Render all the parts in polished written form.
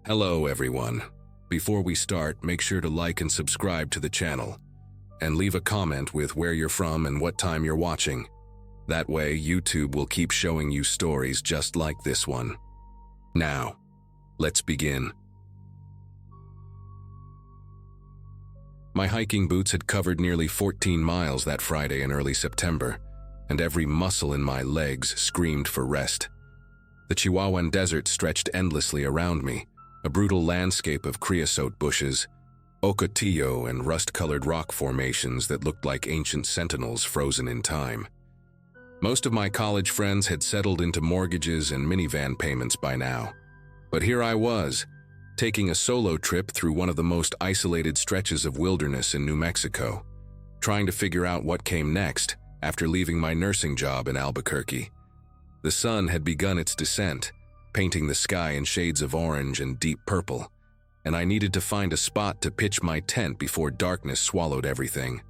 Hello everyone. Before we start, make sure to like and subscribe to the channel, and leave a comment with where you're from and what time you're watching. That way, YouTube will keep showing you stories just like this one. Now, let's begin. My hiking boots had covered nearly 14 miles that Friday in early September, and every muscle in my legs screamed for rest. The Chihuahuan Desert stretched endlessly around me, a brutal landscape of creosote bushes, ocotillo and rust-colored rock formations that looked like ancient sentinels frozen in time. Most of my college friends had settled into mortgages and minivan payments by now, but here I was, taking a solo trip through one of the most isolated stretches of wilderness in New Mexico, trying to figure out what came next after leaving my nursing job in Albuquerque. The sun had begun its descent, painting the sky in shades of orange and deep purple, and I needed to find a spot to pitch my tent before darkness swallowed everything.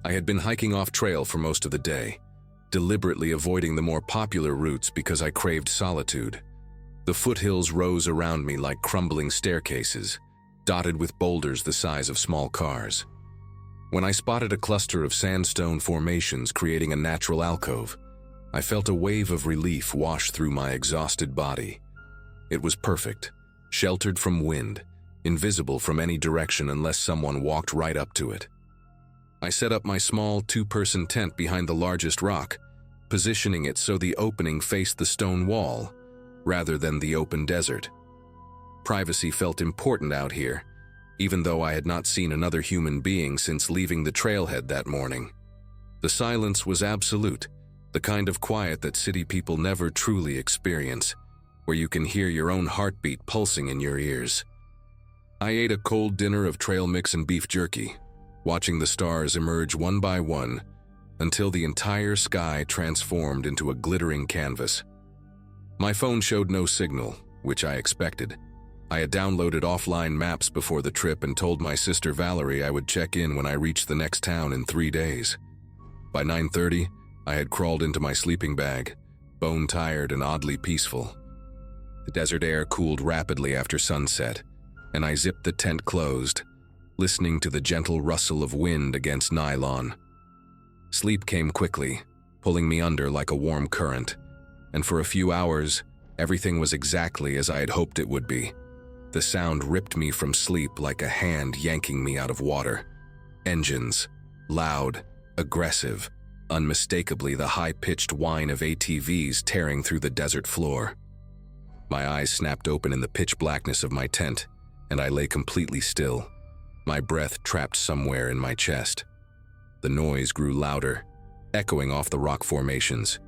I had been hiking off trail for most of the day, deliberately avoiding the more popular routes because I craved solitude. The foothills rose around me like crumbling staircases, dotted with boulders the size of small cars. When I spotted a cluster of sandstone formations creating a natural alcove, I felt a wave of relief wash through my exhausted body. It was perfect, sheltered from wind, invisible from any direction unless someone walked right up to it. I set up my small two-person tent behind the largest rock, positioning it so the opening faced the stone wall, rather than the open desert. Privacy felt important out here, even though I had not seen another human being since leaving the trailhead that morning. The silence was absolute, the kind of quiet that city people never truly experience, where you can hear your own heartbeat pulsing in your ears. I ate a cold dinner of trail mix and beef jerky, watching the stars emerge one by one until the entire sky transformed into a glittering canvas. My phone showed no signal, which I expected. I had downloaded offline maps before the trip and told my sister Valerie I would check in when I reached the next town in 3 days. By 9:30, I had crawled into my sleeping bag, bone-tired and oddly peaceful. The desert air cooled rapidly after sunset, and I zipped the tent closed, listening to the gentle rustle of wind against nylon. Sleep came quickly, pulling me under like a warm current, and for a few hours, everything was exactly as I had hoped it would be. The sound ripped me from sleep like a hand yanking me out of water. Engines, loud, aggressive, unmistakably the high-pitched whine of ATVs tearing through the desert floor. My eyes snapped open in the pitch blackness of my tent, and I lay completely still, my breath trapped somewhere in my chest. The noise grew louder, echoing off the rock formations,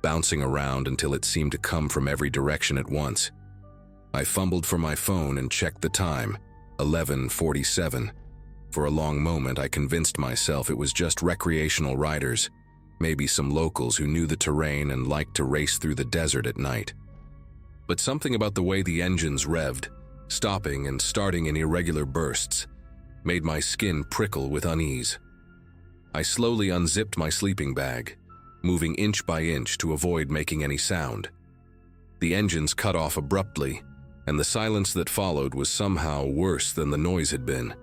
bouncing around until it seemed to come from every direction at once. I fumbled for my phone and checked the time, 11:47. For a long moment, I convinced myself it was just recreational riders, maybe some locals who knew the terrain and liked to race through the desert at night. But something about the way the engines revved, stopping and starting in irregular bursts, made my skin prickle with unease. I slowly unzipped my sleeping bag, moving inch by inch to avoid making any sound. The engines cut off abruptly, and the silence that followed was somehow worse than the noise had been.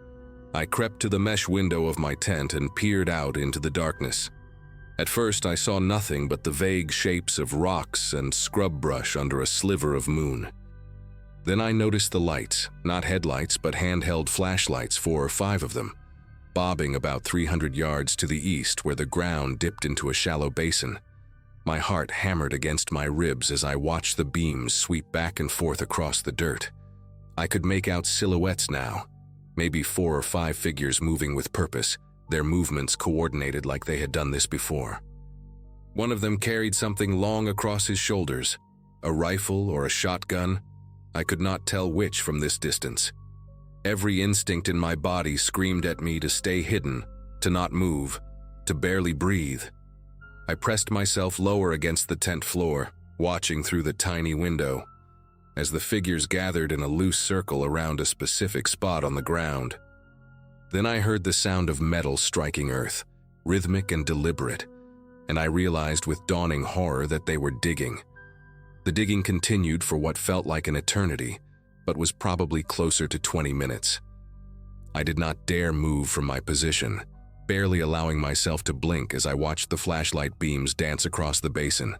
I crept to the mesh window of my tent and peered out into the darkness. At first, I saw nothing but the vague shapes of rocks and scrub brush under a sliver of moon. Then I noticed the lights, not headlights but handheld flashlights, 4 or 5 of them, bobbing about 300 yards to the east where the ground dipped into a shallow basin. My heart hammered against my ribs as I watched the beams sweep back and forth across the dirt. I could make out silhouettes now, maybe 4 or 5 figures moving with purpose, their movements coordinated like they had done this before. One of them carried something long across his shoulders, a rifle or a shotgun. I could not tell which from this distance. Every instinct in my body screamed at me to stay hidden, to not move, to barely breathe. I pressed myself lower against the tent floor, watching through the tiny window, as the figures gathered in a loose circle around a specific spot on the ground. Then I heard the sound of metal striking earth, rhythmic and deliberate, and I realized with dawning horror that they were digging. The digging continued for what felt like an eternity, but was probably closer to 20 minutes. I did not dare move from my position, barely allowing myself to blink as I watched the flashlight beams dance across the basin.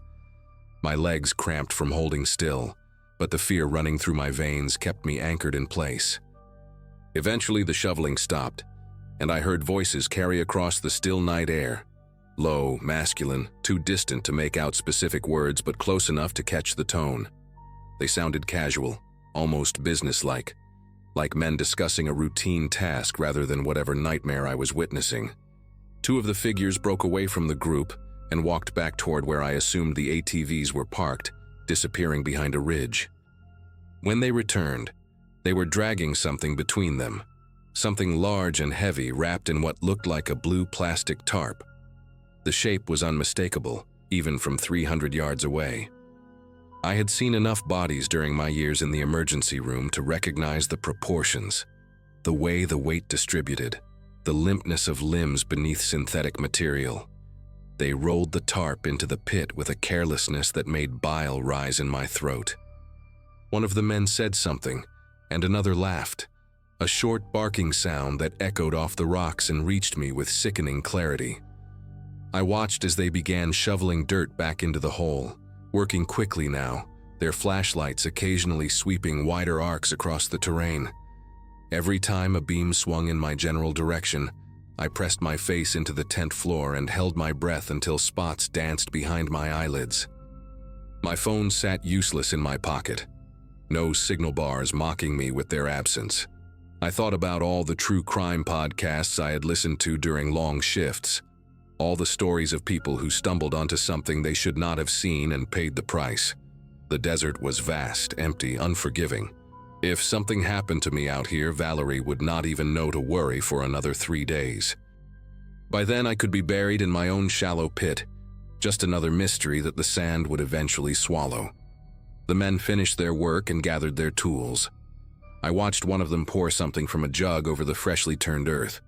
My legs cramped from holding still, but the fear running through my veins kept me anchored in place. Eventually, the shoveling stopped, and I heard voices carry across the still night air. Low, masculine, too distant to make out specific words but close enough to catch the tone. They sounded casual, almost businesslike, like men discussing a routine task rather than whatever nightmare I was witnessing. Two of the figures broke away from the group and walked back toward where I assumed the ATVs were parked, disappearing behind a ridge. When they returned, they were dragging something between them, something large and heavy wrapped in what looked like a blue plastic tarp. The shape was unmistakable, even from 300 yards away. I had seen enough bodies during my years in the emergency room to recognize the proportions, the way the weight distributed, the limpness of limbs beneath synthetic material. They rolled the tarp into the pit with a carelessness that made bile rise in my throat. One of the men said something, and another laughed, a short barking sound that echoed off the rocks and reached me with sickening clarity. I watched as they began shoveling dirt back into the hole, working quickly now, their flashlights occasionally sweeping wider arcs across the terrain. Every time a beam swung in my general direction, I pressed my face into the tent floor and held my breath until spots danced behind my eyelids. My phone sat useless in my pocket, no signal bars mocking me with their absence. I thought about all the true crime podcasts I had listened to during long shifts, all the stories of people who stumbled onto something they should not have seen and paid the price. The desert was vast, empty, unforgiving. If something happened to me out here, Valerie would not even know to worry for another 3 days. By then, I could be buried in my own shallow pit, just another mystery that the sand would eventually swallow. The men finished their work and gathered their tools. I watched one of them pour something from a jug over the freshly turned earth.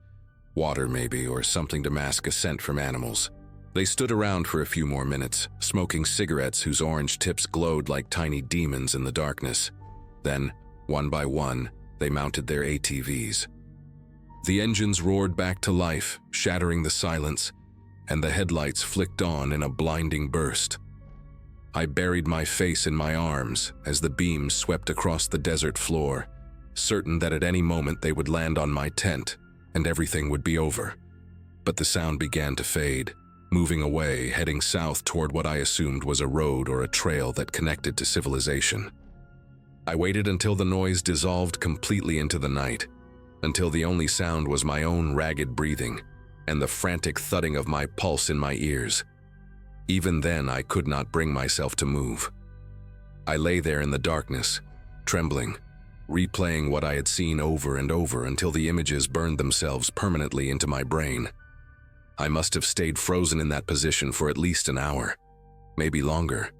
Water, maybe, or something to mask a scent from animals. They stood around for a few more minutes, smoking cigarettes whose orange tips glowed like tiny demons in the darkness. Then, one by one, they mounted their ATVs. The engines roared back to life, shattering the silence, and the headlights flicked on in a blinding burst. I buried my face in my arms as the beams swept across the desert floor, certain that at any moment they would land on my tent, and everything would be over. But the sound began to fade, moving away, heading south toward what I assumed was a road or a trail that connected to civilization. I waited until the noise dissolved completely into the night, until the only sound was my own ragged breathing and the frantic thudding of my pulse in my ears. Even then, I could not bring myself to move. I lay there in the darkness, trembling, replaying what I had seen over and over until the images burned themselves permanently into my brain. I must have stayed frozen in that position for at least an hour, maybe longer.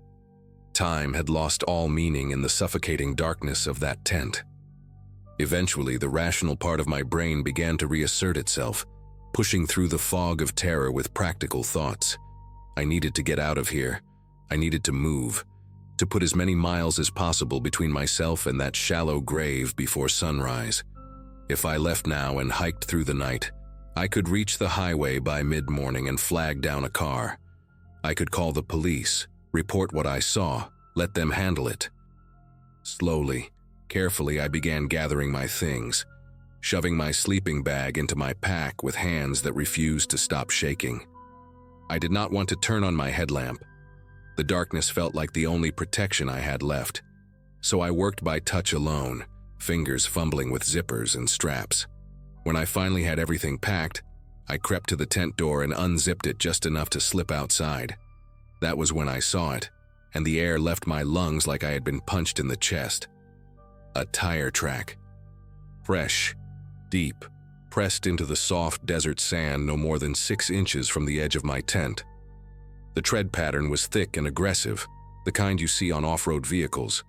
Time had lost all meaning in the suffocating darkness of that tent. Eventually, the rational part of my brain began to reassert itself, pushing through the fog of terror with practical thoughts. I needed to get out of here. I needed to move, to put as many miles as possible between myself and that shallow grave before sunrise. If I left now and hiked through the night, I could reach the highway by mid-morning and flag down a car. I could call the police, report what I saw, let them handle it. Slowly, carefully, I began gathering my things, shoving my sleeping bag into my pack with hands that refused to stop shaking. I did not want to turn on my headlamp. The darkness felt like the only protection I had left, so I worked by touch alone, fingers fumbling with zippers and straps. When I finally had everything packed, I crept to the tent door and unzipped it just enough to slip outside. That was when I saw it, and the air left my lungs like I had been punched in the chest. A tire track. Fresh, deep, pressed into the soft desert sand no more than 6 inches from the edge of my tent. The tread pattern was thick and aggressive, the kind you see on off-road vehicles,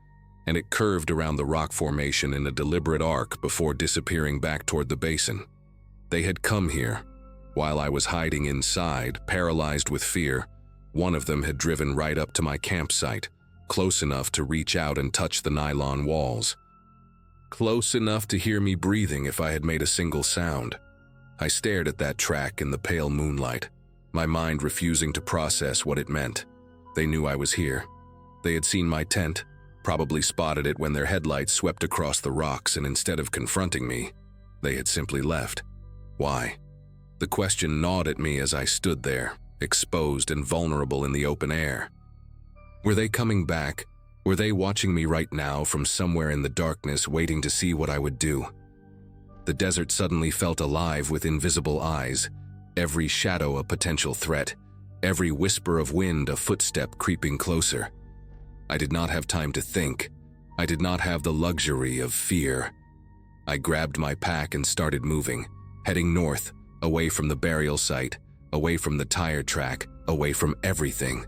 and it curved around the rock formation in a deliberate arc before disappearing back toward the basin. They had come here. While I was hiding inside, paralyzed with fear, one of them had driven right up to my campsite, close enough to reach out and touch the nylon walls. close enough to hear me breathing if I had made a single sound. I stared at that track in the pale moonlight, my mind refusing to process what it meant. They knew I was here. They had seen my tent, probably spotted it when their headlights swept across the rocks, and instead of confronting me, they had simply left. Why? The question gnawed at me as I stood there, exposed and vulnerable in the open air. Were they coming back? Were they watching me right now from somewhere in the darkness, waiting to see what I would do? The desert suddenly felt alive with invisible eyes, every shadow a potential threat, every whisper of wind a footstep creeping closer. I did not have time to think. I did not have the luxury of fear. I grabbed my pack and started moving, heading north, away from the burial site, away from the tire track, away from everything.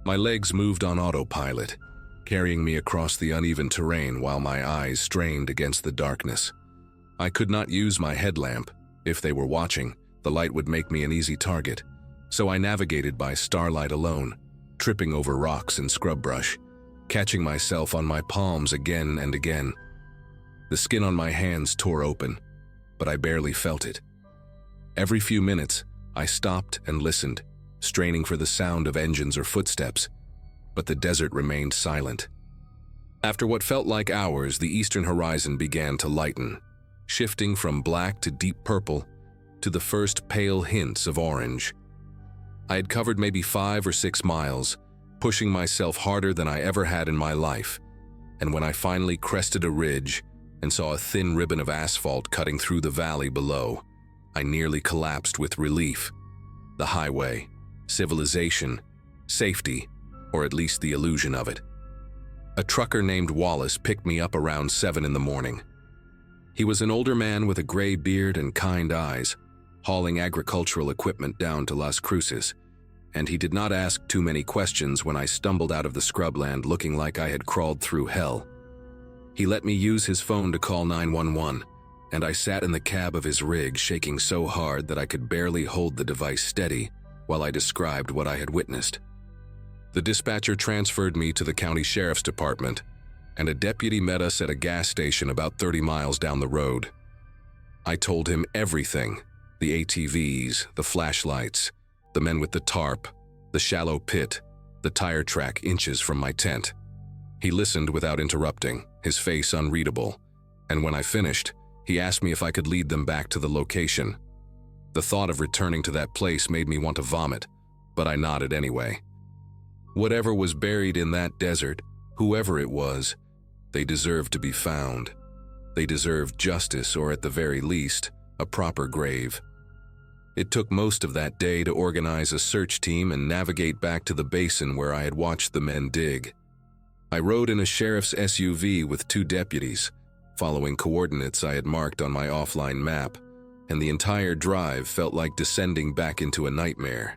My legs moved on autopilot, carrying me across the uneven terrain while my eyes strained against the darkness. I could not use my headlamp. If they were watching, the light would make me an easy target, so I navigated by starlight alone, tripping over rocks and scrub brush, catching myself on my palms again and again. The skin on my hands tore open, but I barely felt it. Every few minutes, I stopped and listened, straining for the sound of engines or footsteps, but the desert remained silent. After what felt like hours, the eastern horizon began to lighten, shifting from black to deep purple to the first pale hints of orange. I had covered maybe 5 or 6 miles, pushing myself harder than I ever had in my life, and when I finally crested a ridge and saw a thin ribbon of asphalt cutting through the valley below, I nearly collapsed with relief. The highway, civilization, safety, or at least the illusion of it. A trucker named Wallace picked me up around 7 in the morning. He was an older man with a gray beard and kind eyes, hauling agricultural equipment down to Las Cruces, and he did not ask too many questions when I stumbled out of the scrubland looking like I had crawled through hell. He let me use his phone to call 911, and I sat in the cab of his rig shaking so hard that I could barely hold the device steady while I described what I had witnessed. The dispatcher transferred me to the county sheriff's department, and a deputy met us at a gas station about 30 miles down the road. I told him everything: the ATVs, the flashlights, the men with the tarp, the shallow pit, the tire track inches from my tent. He listened without interrupting, his face unreadable, and when I finished, he asked me if I could lead them back to the location. The thought of returning to that place made me want to vomit, but I nodded anyway. Whatever was buried in that desert, whoever it was, they deserved to be found. They deserved justice, or at the very least, a proper grave. It took most of that day to organize a search team and navigate back to the basin where I had watched the men dig. I rode in a sheriff's SUV with 2 deputies, following coordinates I had marked on my offline map, and the entire drive felt like descending back into a nightmare.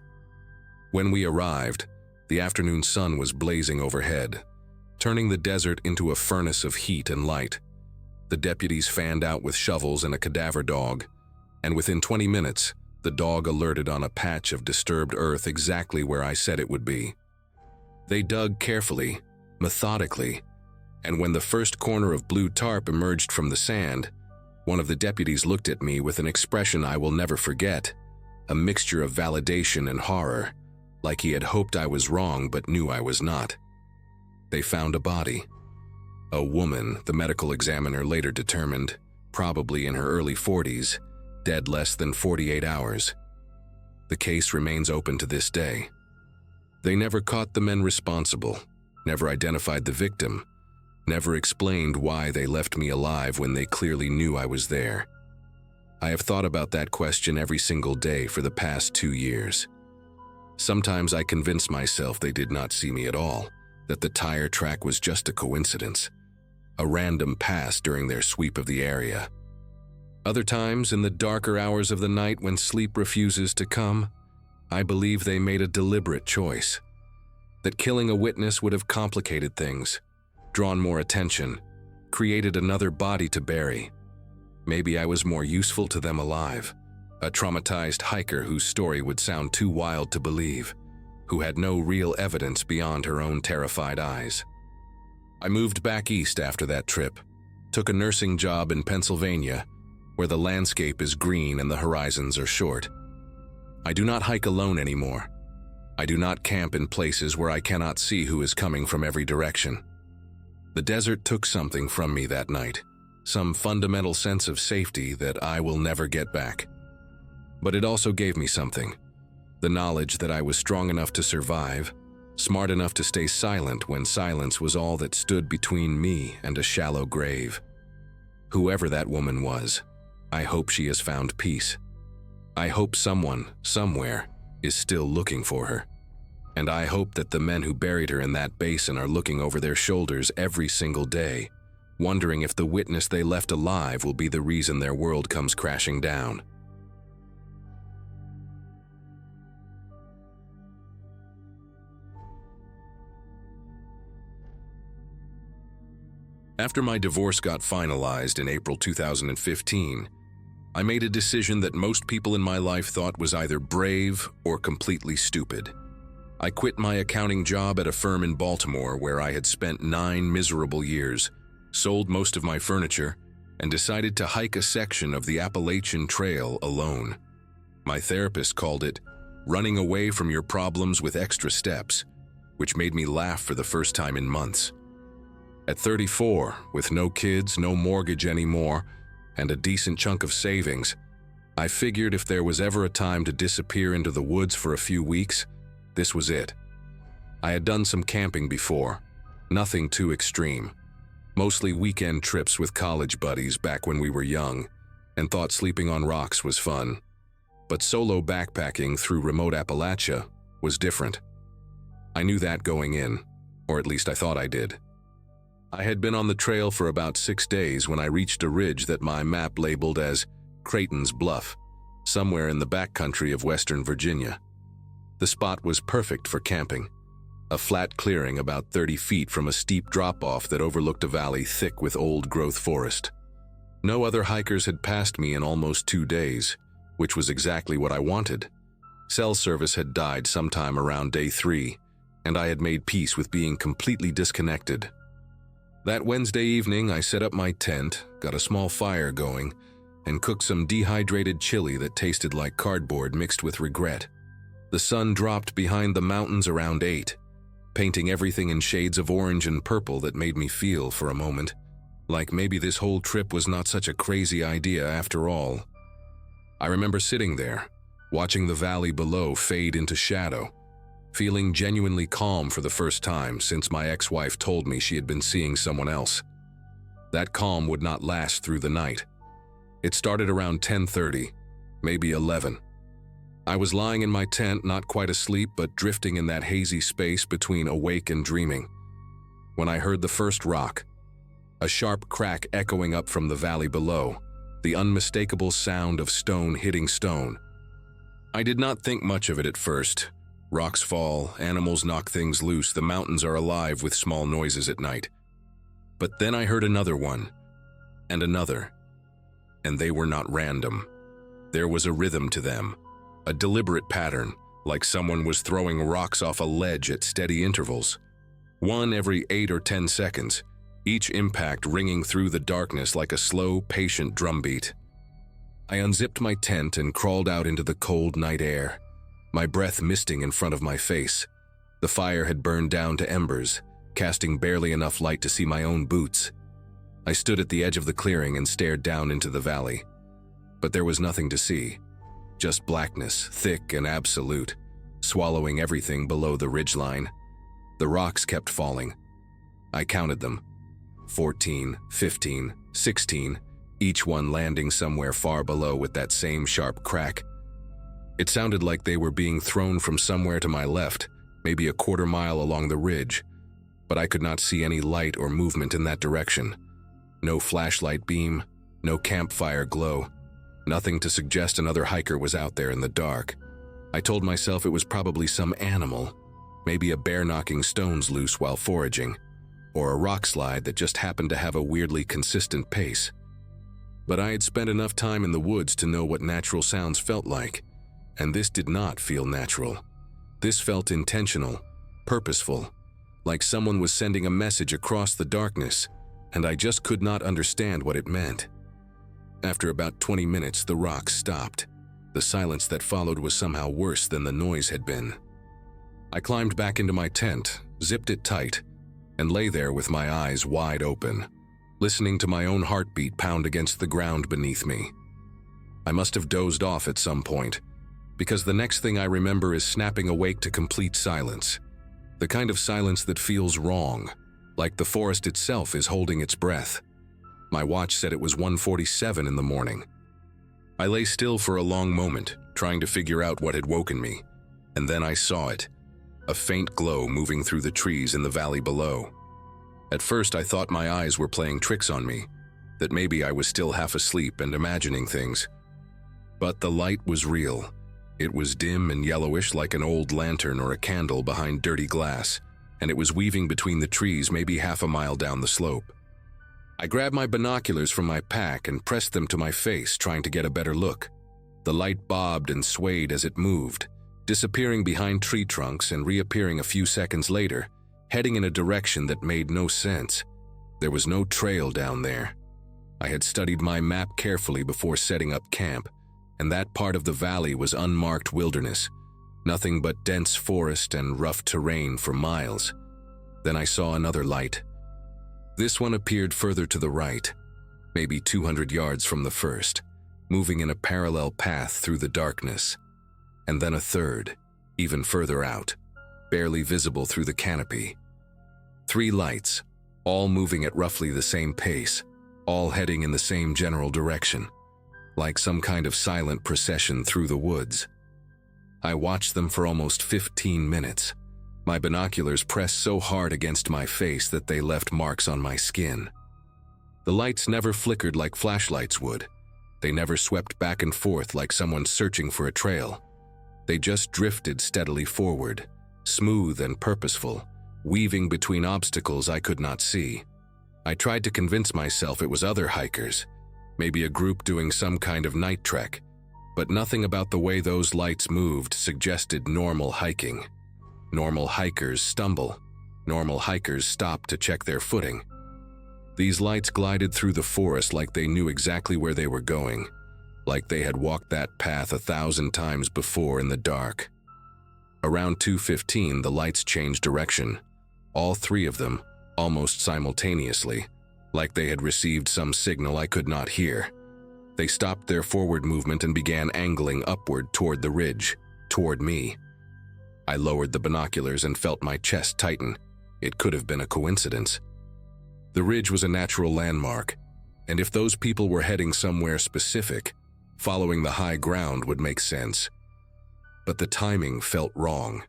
When we arrived, the afternoon sun was blazing overhead, turning the desert into a furnace of heat and light. The deputies fanned out with shovels and a cadaver dog, and within 20 minutes, the dog alerted on a patch of disturbed earth exactly where I said it would be. They dug carefully, methodically, and when the first corner of blue tarp emerged from the sand, one of the deputies looked at me with an expression I will never forget, a mixture of validation and horror, like he had hoped I was wrong but knew I was not. They found a body. A woman, the medical examiner later determined, probably in her early 40s, dead less than 48 hours. The case remains open to this day. They never caught the men responsible, never identified the victim, never explained why they left me alive when they clearly knew I was there. I have thought about that question every single day for the past 2 years. Sometimes I convince myself they did not see me at all, that the tire track was just a coincidence, a random pass during their sweep of the area. Other times, in the darker hours of the night when sleep refuses to come, I believe they made a deliberate choice, that killing a witness would have complicated things, drawn more attention, created another body to bury. Maybe I was more useful to them alive, a traumatized hiker whose story would sound too wild to believe, who had no real evidence beyond her own terrified eyes. I moved back east after that trip, took a nursing job in Pennsylvania, where the landscape is green and the horizons are short. I do not hike alone anymore. I do not camp in places where I cannot see who is coming from every direction. The desert took something from me that night, some fundamental sense of safety that I will never get back. But it also gave me something, the knowledge that I was strong enough to survive, smart enough to stay silent when silence was all that stood between me and a shallow grave. Whoever that woman was, I hope she has found peace. I hope someone, somewhere, is still looking for her. And I hope that the men who buried her in that basin are looking over their shoulders every single day, wondering if the witness they left alive will be the reason their world comes crashing down. After my divorce got finalized in April 2015, I made a decision that most people in my life thought was either brave or completely stupid. I quit my accounting job at a firm in Baltimore where I had spent 9 miserable years, sold most of my furniture, and decided to hike a section of the Appalachian Trail alone. My therapist called it running away from your problems with extra steps, which made me laugh for the first time in months. At 34, with no kids, no mortgage anymore, and a decent chunk of savings, I figured if there was ever a time to disappear into the woods for a few weeks, this was it. I had done some camping before, nothing too extreme, mostly weekend trips with college buddies back when we were young, and thought sleeping on rocks was fun. But solo backpacking through remote Appalachia was different. I knew that going in, or at least I thought I did. I had been on the trail for about 6 days when I reached a ridge that my map labeled as Creighton's Bluff, somewhere in the backcountry of Western Virginia. The spot was perfect for camping, a flat clearing about 30 feet from a steep drop-off that overlooked a valley thick with old-growth forest. No other hikers had passed me in almost 2 days, which was exactly what I wanted. Cell service had died sometime around day 3, and I had made peace with being completely disconnected. That Wednesday evening, I set up my tent, got a small fire going, and cooked some dehydrated chili that tasted like cardboard mixed with regret. The sun dropped behind the mountains around 8, painting everything in shades of orange and purple that made me feel, for a moment, like maybe this whole trip was not such a crazy idea after all. I remember sitting there, watching the valley below fade into shadow, feeling genuinely calm for the first time since my ex-wife told me she had been seeing someone else. That calm would not last through the night. It started around 10:30, maybe 11. I was lying in my tent, not quite asleep, but drifting in that hazy space between awake and dreaming, when I heard the first rock, a sharp crack echoing up from the valley below, the unmistakable sound of stone hitting stone. I did not think much of it at first. Rocks fall, animals knock things loose, the mountains are alive with small noises at night. But then I heard another one, and another, and they were not random. There was a rhythm to them, a deliberate pattern, like someone was throwing rocks off a ledge at steady intervals. One every 8 or 10 seconds, each impact ringing through the darkness like a slow, patient drumbeat. I unzipped my tent and crawled out into the cold night air, my breath misting in front of my face. The fire had burned down to embers, casting barely enough light to see my own boots. I stood at the edge of the clearing and stared down into the valley. But there was nothing to see, just blackness, thick and absolute, swallowing everything below the ridgeline. The rocks kept falling. I counted them. 14, 15, 16, each one landing somewhere far below with that same sharp crack. It sounded like they were being thrown from somewhere to my left, maybe a quarter mile along the ridge, but I could not see any light or movement in that direction. No flashlight beam, no campfire glow, nothing to suggest another hiker was out there in the dark. I told myself it was probably some animal, maybe a bear knocking stones loose while foraging, or a rock slide that just happened to have a weirdly consistent pace. But I had spent enough time in the woods to know what natural sounds felt like. And this did not feel natural. This felt intentional, purposeful, like someone was sending a message across the darkness, and I just could not understand what it meant. After about 20 minutes, the rocks stopped. The silence that followed was somehow worse than the noise had been. I climbed back into my tent, zipped it tight, and lay there with my eyes wide open, listening to my own heartbeat pound against the ground beneath me. I must have dozed off at some point, because the next thing I remember is snapping awake to complete silence. The kind of silence that feels wrong, like the forest itself is holding its breath. My watch said it was 1:47 in the morning. I lay still for a long moment, trying to figure out what had woken me, and then I saw it, a faint glow moving through the trees in the valley below. At first I thought my eyes were playing tricks on me, that maybe I was still half asleep and imagining things. But the light was real. It was dim and yellowish like an old lantern or a candle behind dirty glass, and it was weaving between the trees maybe half a mile down the slope. I grabbed my binoculars from my pack and pressed them to my face, trying to get a better look. The light bobbed and swayed as it moved, disappearing behind tree trunks and reappearing a few seconds later, heading in a direction that made no sense. There was no trail down there. I had studied my map carefully before setting up camp, and that part of the valley was unmarked wilderness, nothing but dense forest and rough terrain for miles. Then I saw another light. This one appeared further to the right, maybe 200 yards from the first, moving in a parallel path through the darkness. And then a third, even further out, barely visible through the canopy. 3 lights, all moving at roughly the same pace, all heading in the same general direction, like some kind of silent procession through the woods. I watched them for almost 15 minutes. My binoculars pressed so hard against my face that they left marks on my skin. The lights never flickered like flashlights would. They never swept back and forth like someone searching for a trail. They just drifted steadily forward, smooth and purposeful, weaving between obstacles I could not see. I tried to convince myself it was other hikers, maybe a group doing some kind of night trek, but nothing about the way those lights moved suggested normal hiking. Normal hikers stumble. Normal hikers stop to check their footing. These lights glided through the forest like they knew exactly where they were going, like they had walked that path 1,000 times before in the dark. Around 2:15, the lights changed direction, all 3 of them, almost simultaneously, like they had received some signal I could not hear. They stopped their forward movement and began angling upward toward the ridge, toward me. I lowered the binoculars and felt my chest tighten. It could have been a coincidence. The ridge was a natural landmark, and if those people were heading somewhere specific, following the high ground would make sense. But the timing felt wrong.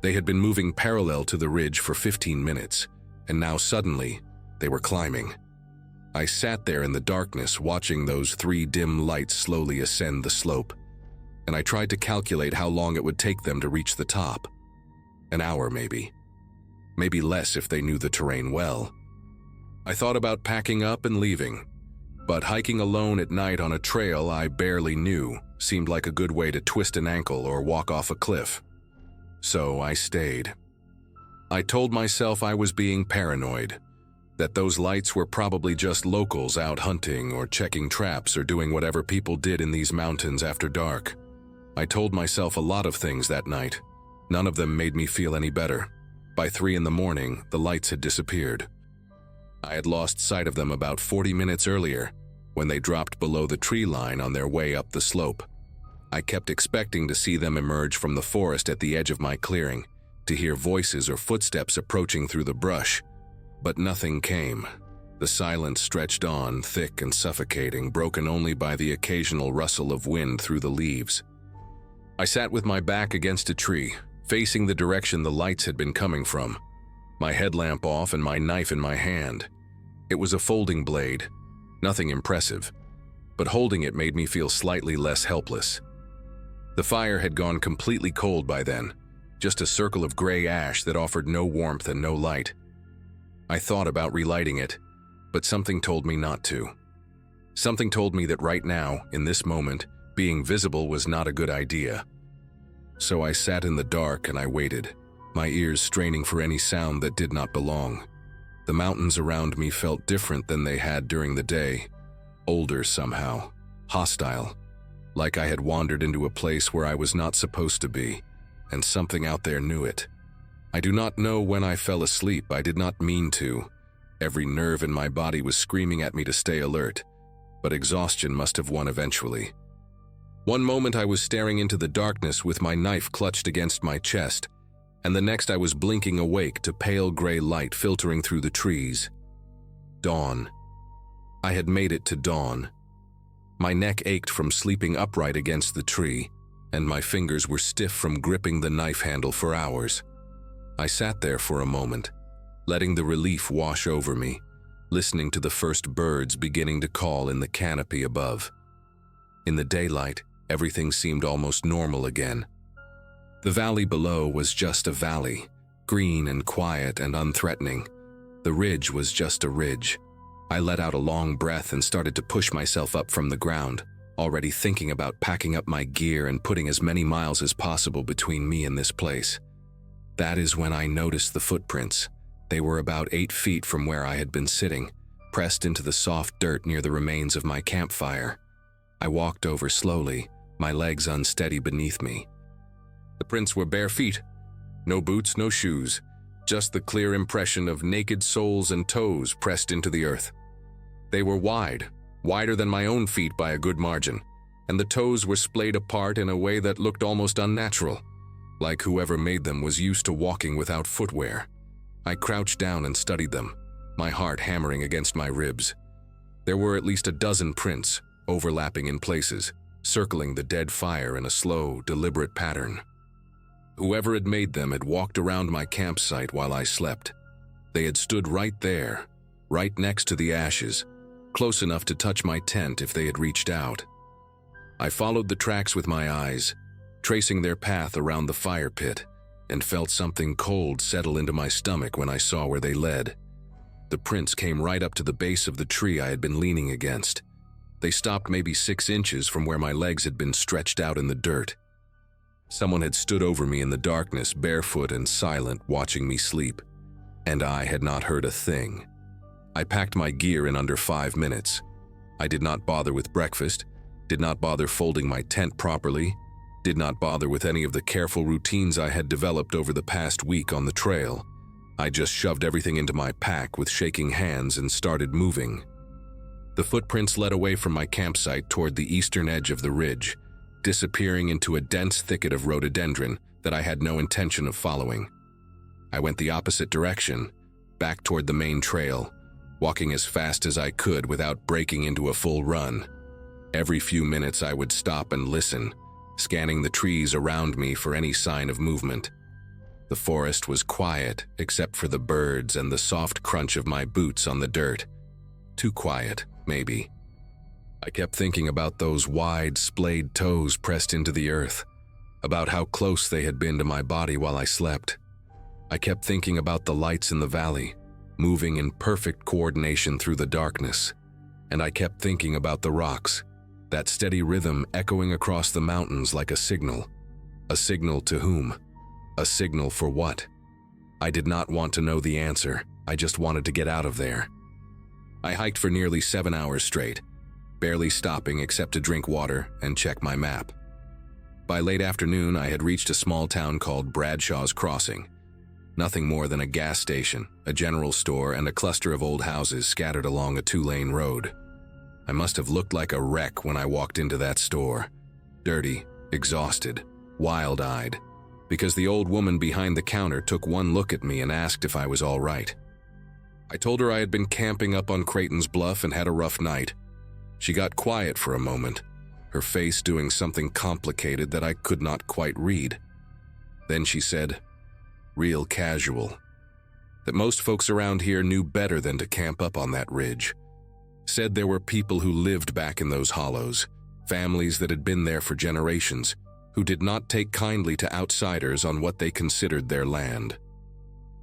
They had been moving parallel to the ridge for 15 minutes, and now suddenly, they were climbing. I sat there in the darkness watching those 3 dim lights slowly ascend the slope, and I tried to calculate how long it would take them to reach the top. An hour maybe. Maybe less if they knew the terrain well. I thought about packing up and leaving, but hiking alone at night on a trail I barely knew seemed like a good way to twist an ankle or walk off a cliff. So I stayed. I told myself I was being paranoid, that those lights were probably just locals out hunting or checking traps or doing whatever people did in these mountains after dark. I told myself a lot of things that night. None of them made me feel any better. By 3 in the morning, the lights had disappeared. I had lost sight of them about 40 minutes earlier, when they dropped below the tree line on their way up the slope. I kept expecting to see them emerge from the forest at the edge of my clearing, to hear voices or footsteps approaching through the brush. But nothing came. The silence stretched on, thick and suffocating, broken only by the occasional rustle of wind through the leaves. I sat with my back against a tree, facing the direction the lights had been coming from, my headlamp off and my knife in my hand. It was a folding blade, nothing impressive, but holding it made me feel slightly less helpless. The fire had gone completely cold by then, just a circle of gray ash that offered no warmth and no light. I thought about relighting it, but something told me not to. Something told me that right now, in this moment, being visible was not a good idea. So I sat in the dark and I waited, my ears straining for any sound that did not belong. The mountains around me felt different than they had during the day, older somehow, hostile, like I had wandered into a place where I was not supposed to be, and something out there knew it. I do not know when I fell asleep. I did not mean to. Every nerve in my body was screaming at me to stay alert, but exhaustion must have won eventually. One moment I was staring into the darkness with my knife clutched against my chest, and the next I was blinking awake to pale gray light filtering through the trees. Dawn. I had made it to dawn. My neck ached from sleeping upright against the tree, and my fingers were stiff from gripping the knife handle for hours. I sat there for a moment, letting the relief wash over me, listening to the first birds beginning to call in the canopy above. In the daylight, everything seemed almost normal again. The valley below was just a valley, green and quiet and unthreatening. The ridge was just a ridge. I let out a long breath and started to push myself up from the ground, already thinking about packing up my gear and putting as many miles as possible between me and this place. That is when I noticed the footprints. They were about 8 feet from where I had been sitting, pressed into the soft dirt near the remains of my campfire. I walked over slowly, my legs unsteady beneath me. The prints were bare feet. No boots, no shoes, just the clear impression of naked soles and toes pressed into the earth. They were wide, wider than my own feet by a good margin, and the toes were splayed apart in a way that looked almost unnatural, like whoever made them was used to walking without footwear. I crouched down and studied them, my heart hammering against my ribs. There were at least a dozen prints, overlapping in places, circling the dead fire in a slow, deliberate pattern. Whoever had made them had walked around my campsite while I slept. They had stood right there, right next to the ashes, close enough to touch my tent if they had reached out. I followed the tracks with my eyes, tracing their path around the fire pit, and felt something cold settle into my stomach when I saw where they led. The prints came right up to the base of the tree I had been leaning against. They stopped maybe 6 inches from where my legs had been stretched out in the dirt. Someone had stood over me in the darkness, barefoot and silent, watching me sleep, and I had not heard a thing. I packed my gear in under 5 minutes. I did not bother with breakfast, did not bother folding my tent properly, did not bother with any of the careful routines I had developed over the past week on the trail. I just shoved everything into my pack with shaking hands and started moving. The footprints led away from my campsite toward the eastern edge of the ridge, disappearing into a dense thicket of rhododendron that I had no intention of following. I went the opposite direction, back toward the main trail, walking as fast as I could without breaking into a full run. Every few minutes I would stop and listen, scanning the trees around me for any sign of movement. The forest was quiet except for the birds and the soft crunch of my boots on the dirt. Too quiet, maybe. I kept thinking about those wide, splayed toes pressed into the earth, about how close they had been to my body while I slept. I kept thinking about the lights in the valley, moving in perfect coordination through the darkness. And I kept thinking about the rocks, that steady rhythm echoing across the mountains like a signal. A signal to whom? A signal for what? I did not want to know the answer. I just wanted to get out of there. I hiked for nearly 7 hours straight, barely stopping except to drink water and check my map. By late afternoon, I had reached a small town called Bradshaw's Crossing. Nothing more than a gas station, a general store, and a cluster of old houses scattered along a 2-lane road. I must have looked like a wreck when I walked into that store. Dirty, exhausted, wild-eyed, because the old woman behind the counter took one look at me and asked if I was all right. I told her I had been camping up on Creighton's Bluff and had a rough night. She got quiet for a moment, her face doing something complicated that I could not quite read. Then she said, real casual, that most folks around here knew better than to camp up on that ridge. Said there were people who lived back in those hollows, families that had been there for generations, who did not take kindly to outsiders on what they considered their land.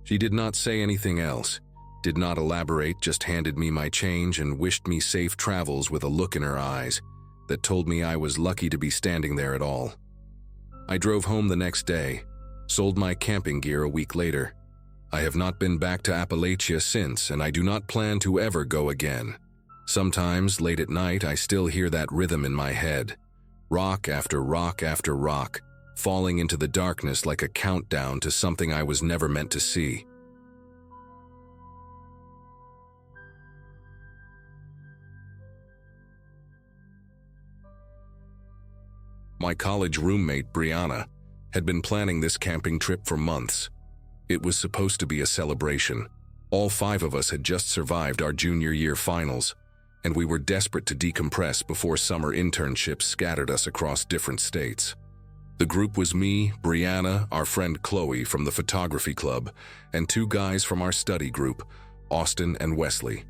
She did not say anything else, did not elaborate, just handed me my change and wished me safe travels with a look in her eyes that told me I was lucky to be standing there at all. I drove home the next day, sold my camping gear a week later. I have not been back to Appalachia since, and I do not plan to ever go again. Sometimes, late at night, I still hear that rhythm in my head. Rock after rock after rock, falling into the darkness like a countdown to something I was never meant to see. My college roommate, Brianna, had been planning this camping trip for months. It was supposed to be a celebration. All 5 of us had just survived our junior year finals, and we were desperate to decompress before summer internships scattered us across different states. The group was me, Brianna, our friend Chloe from the photography club, and 2 guys from our study group, Austin and Wesley.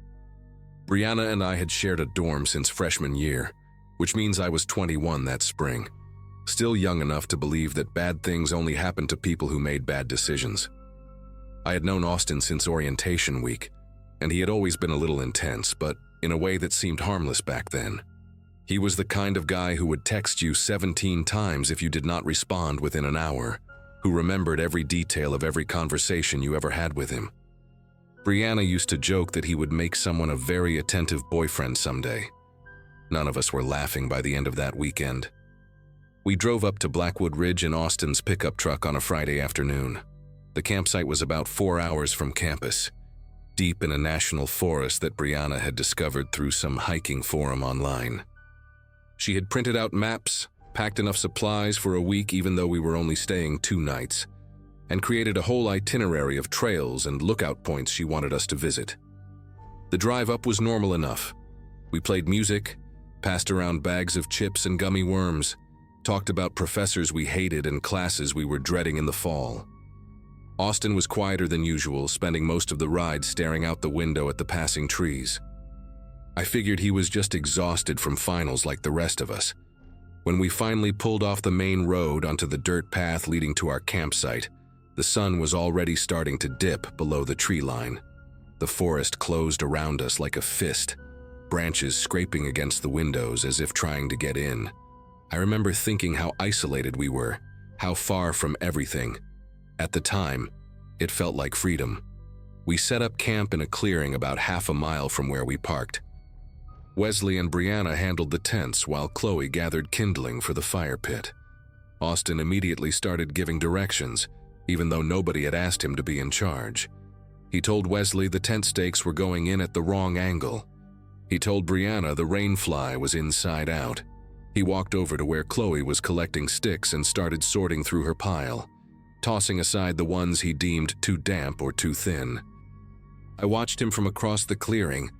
Brianna and I had shared a dorm since freshman year, which means I was 21 that spring. Still young enough to believe that bad things only happened to people who made bad decisions. I had known Austin since orientation week, and he had always been a little intense, but in a way that seemed harmless back then. He was the kind of guy who would text you 17 times if you did not respond within an hour, who remembered every detail of every conversation you ever had with him. Brianna used to joke that he would make someone a very attentive boyfriend someday. None of us were laughing by the end of that weekend. We drove up to Blackwood Ridge in Austin's pickup truck on a Friday afternoon. The campsite was about 4 hours from campus, deep in a national forest that Brianna had discovered through some hiking forum online. She had printed out maps, packed enough supplies for a week even though we were only staying 2 nights, and created a whole itinerary of trails and lookout points she wanted us to visit. The drive up was normal enough. We played music, passed around bags of chips and gummy worms, talked about professors we hated and classes we were dreading in the fall. Austin was quieter than usual, spending most of the ride staring out the window at the passing trees. I figured he was just exhausted from finals like the rest of us. When we finally pulled off the main road onto the dirt path leading to our campsite, the sun was already starting to dip below the tree line. The forest closed around us like a fist, branches scraping against the windows as if trying to get in. I remember thinking how isolated we were, how far from everything. At the time, it felt like freedom. We set up camp in a clearing about half a mile from where we parked. Wesley and Brianna handled the tents while Chloe gathered kindling for the fire pit. Austin immediately started giving directions, even though nobody had asked him to be in charge. He told Wesley the tent stakes were going in at the wrong angle. He told Brianna the rain fly was inside out. He walked over to where Chloe was collecting sticks and started sorting through her pile, tossing aside the ones he deemed too damp or too thin. I watched him from across the clearing,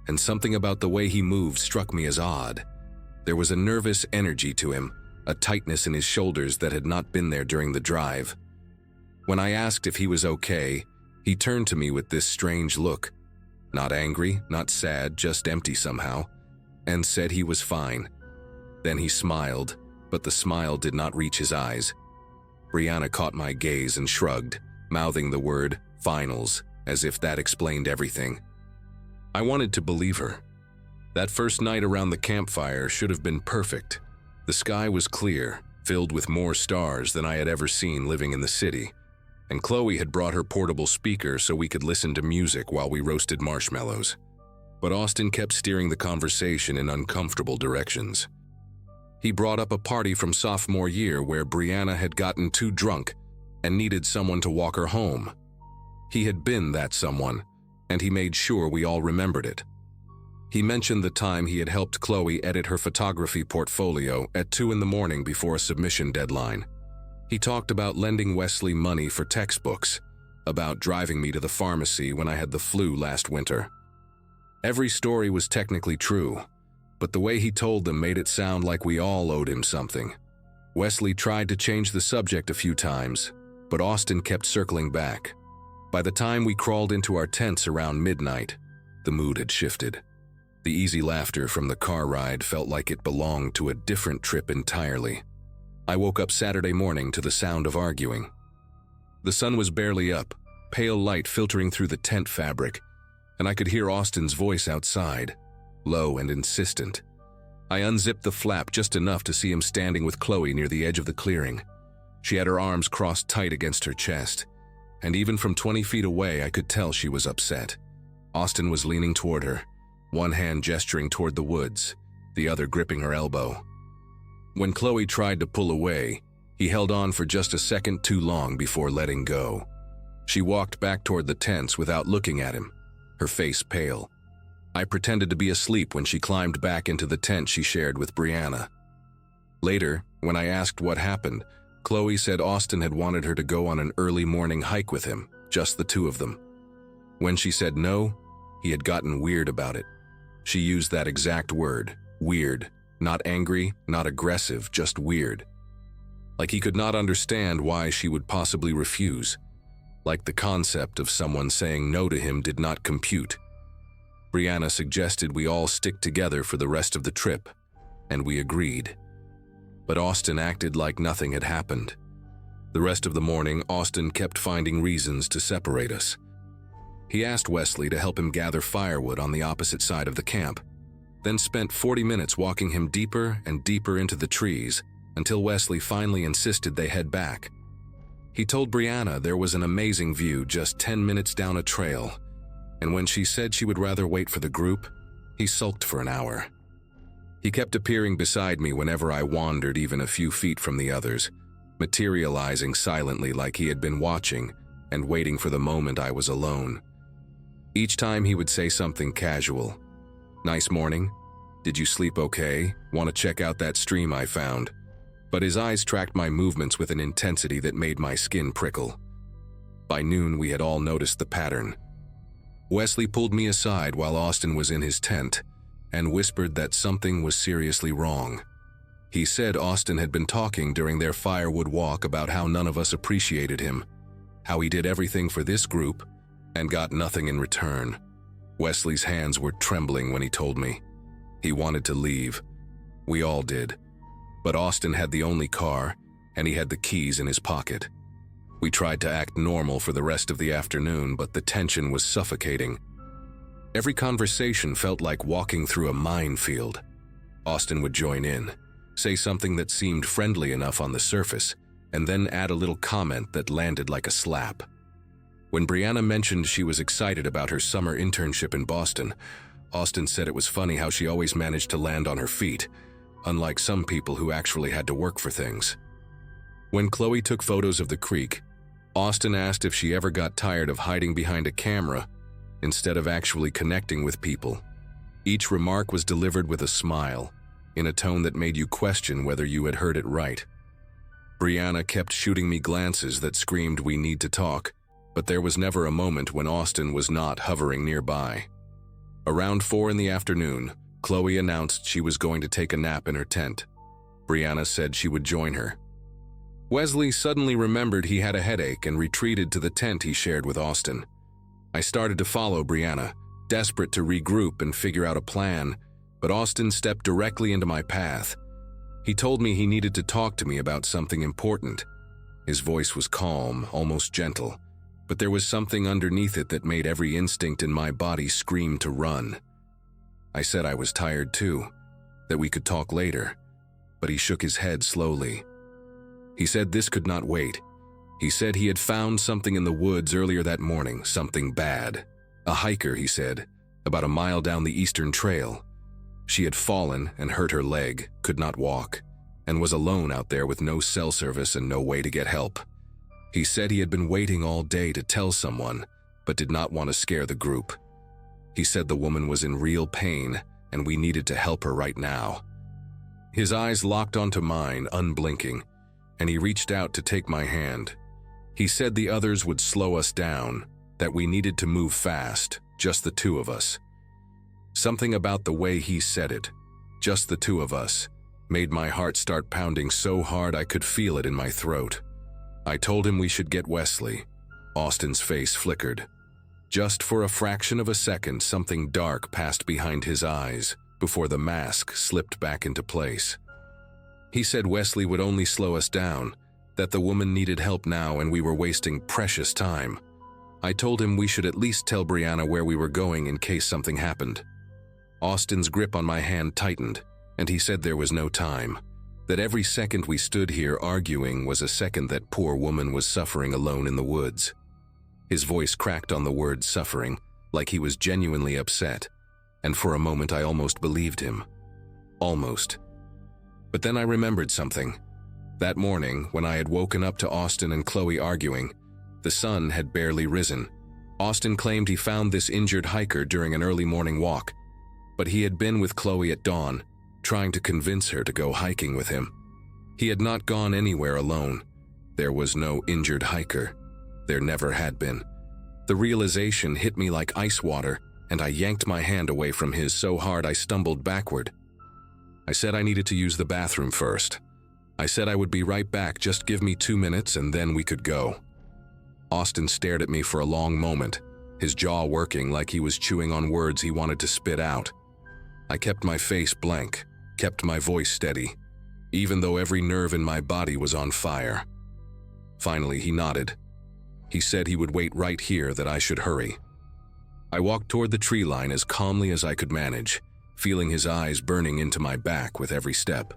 and something about the way he moved struck me as odd. There was a nervous energy to him, a tightness in his shoulders that had not been there during the drive. When I asked if he was okay, he turned to me with this strange look, not angry, not sad, just empty somehow, and said he was fine. Then he smiled, but the smile did not reach his eyes. Brianna caught my gaze and shrugged, mouthing the word finals, as if that explained everything. I wanted to believe her. That first night around the campfire should have been perfect. The sky was clear, filled with more stars than I had ever seen living in the city, and Chloe had brought her portable speaker so we could listen to music while we roasted marshmallows. But Austin kept steering the conversation in uncomfortable directions. He brought up a party from sophomore year where Brianna had gotten too drunk and needed someone to walk her home. He had been that someone, and he made sure we all remembered it. He mentioned the time he had helped Chloe edit her photography portfolio at 2 a.m. before a submission deadline. He talked about lending Wesley money for textbooks, about driving me to the pharmacy when I had the flu last winter. Every story was technically true, but the way he told them made it sound like we all owed him something. Wesley tried to change the subject a few times, but Austin kept circling back. By the time we crawled into our tents around midnight, the mood had shifted. The easy laughter from the car ride felt like it belonged to a different trip entirely. I woke up Saturday morning to the sound of arguing. The sun was barely up, pale light filtering through the tent fabric, and I could hear Austin's voice outside, low and insistent. I unzipped the flap just enough to see him standing with Chloe near the edge of the clearing. She had her arms crossed tight against her chest. and even from 20 feet away I could tell she was upset. Austin was leaning toward her, one hand gesturing toward the woods, the other gripping her elbow. When Chloe tried to pull away, he held on for just a second too long before letting go. She walked back toward the tents without looking at him, her face pale. I pretended to be asleep when she climbed back into the tent she shared with Brianna. Later, when I asked what happened, Chloe said Austin had wanted her to go on an early morning hike with him, just the two of them. When she said no, he had gotten weird about it. She used that exact word, weird. Not angry, not aggressive, just weird. Like he could not understand why she would possibly refuse. Like the concept of someone saying no to him did not compute. Brianna suggested we all stick together for the rest of the trip, and we agreed. But Austin acted like nothing had happened. The rest of the morning, Austin kept finding reasons to separate us. He asked Wesley to help him gather firewood on the opposite side of the camp, then spent 40 minutes walking him deeper and deeper into the trees until Wesley finally insisted they head back. He told Brianna there was an amazing view just 10 minutes down a trail, and when she said she would rather wait for the group, he sulked for an hour. He kept appearing beside me whenever I wandered even a few feet from the others, materializing silently like he had been watching and waiting for the moment I was alone. Each time he would say something casual. "Nice morning. Did you sleep okay? Want to check out that stream I found?" But his eyes tracked my movements with an intensity that made my skin prickle. By noon, we had all noticed the pattern. Wesley pulled me aside while Austin was in his tent and whispered that something was seriously wrong. He said Austin had been talking during their firewood walk about how none of us appreciated him, how he did everything for this group and got nothing in return. Wesley's hands were trembling when he told me. He wanted to leave. We all did. But Austin had the only car, and he had the keys in his pocket. We tried to act normal for the rest of the afternoon, but the tension was suffocating. Every conversation felt like walking through a minefield. Austin would join in, say something that seemed friendly enough on the surface, and then add a little comment that landed like a slap. When Brianna mentioned she was excited about her summer internship in Boston, Austin said it was funny how she always managed to land on her feet, unlike some people who actually had to work for things. When Chloe took photos of the creek, Austin asked if she ever got tired of hiding behind a camera instead of actually connecting with people. Each remark was delivered with a smile, in a tone that made you question whether you had heard it right. Brianna kept shooting me glances that screamed, "We need to talk," but there was never a moment when Austin was not hovering nearby. Around 4 in the afternoon, Chloe announced she was going to take a nap in her tent. Brianna said she would join her. Wesley suddenly remembered he had a headache and retreated to the tent he shared with Austin. I started to follow Brianna, desperate to regroup and figure out a plan, but Austin stepped directly into my path. He told me he needed to talk to me about something important. His voice was calm, almost gentle, but there was something underneath it that made every instinct in my body scream to run. I said I was tired too, that we could talk later, but he shook his head slowly. He said this could not wait. He said he had found something in the woods earlier that morning, something bad. A hiker, he said, about a mile down the eastern trail. She had fallen and hurt her leg, could not walk, and was alone out there with no cell service and no way to get help. He said he had been waiting all day to tell someone, but did not want to scare the group. He said the woman was in real pain and we needed to help her right now. His eyes locked onto mine, unblinking, and he reached out to take my hand. He said the others would slow us down, that we needed to move fast, just the two of us. Something about the way he said it, just the two of us, made my heart start pounding so hard I could feel it in my throat. I told him we should get Wesley. Austin's face flickered. Just for a fraction of a second, something dark passed behind his eyes before the mask slipped back into place. He said Wesley would only slow us down, that the woman needed help now and we were wasting precious time. I told him we should at least tell Brianna where we were going in case something happened. Austin's grip on my hand tightened, and he said there was no time, that every second we stood here arguing was a second that poor woman was suffering alone in the woods. His voice cracked on the word suffering, like he was genuinely upset, and for a moment I almost believed him. Almost. But then I remembered something. That morning, when I had woken up to Austin and Chloe arguing, the sun had barely risen. Austin claimed he found this injured hiker during an early morning walk, but he had been with Chloe at dawn, trying to convince her to go hiking with him. He had not gone anywhere alone. There was no injured hiker. There never had been. The realization hit me like ice water, and I yanked my hand away from his so hard I stumbled backward. I said I needed to use the bathroom first. I said I would be right back, just give me 2 minutes and then we could go. Austin stared at me for a long moment, his jaw working like he was chewing on words he wanted to spit out. I kept my face blank, kept my voice steady, even though every nerve in my body was on fire. Finally, he nodded. He said he would wait right here, that I should hurry. I walked toward the tree line as calmly as I could manage, feeling his eyes burning into my back with every step.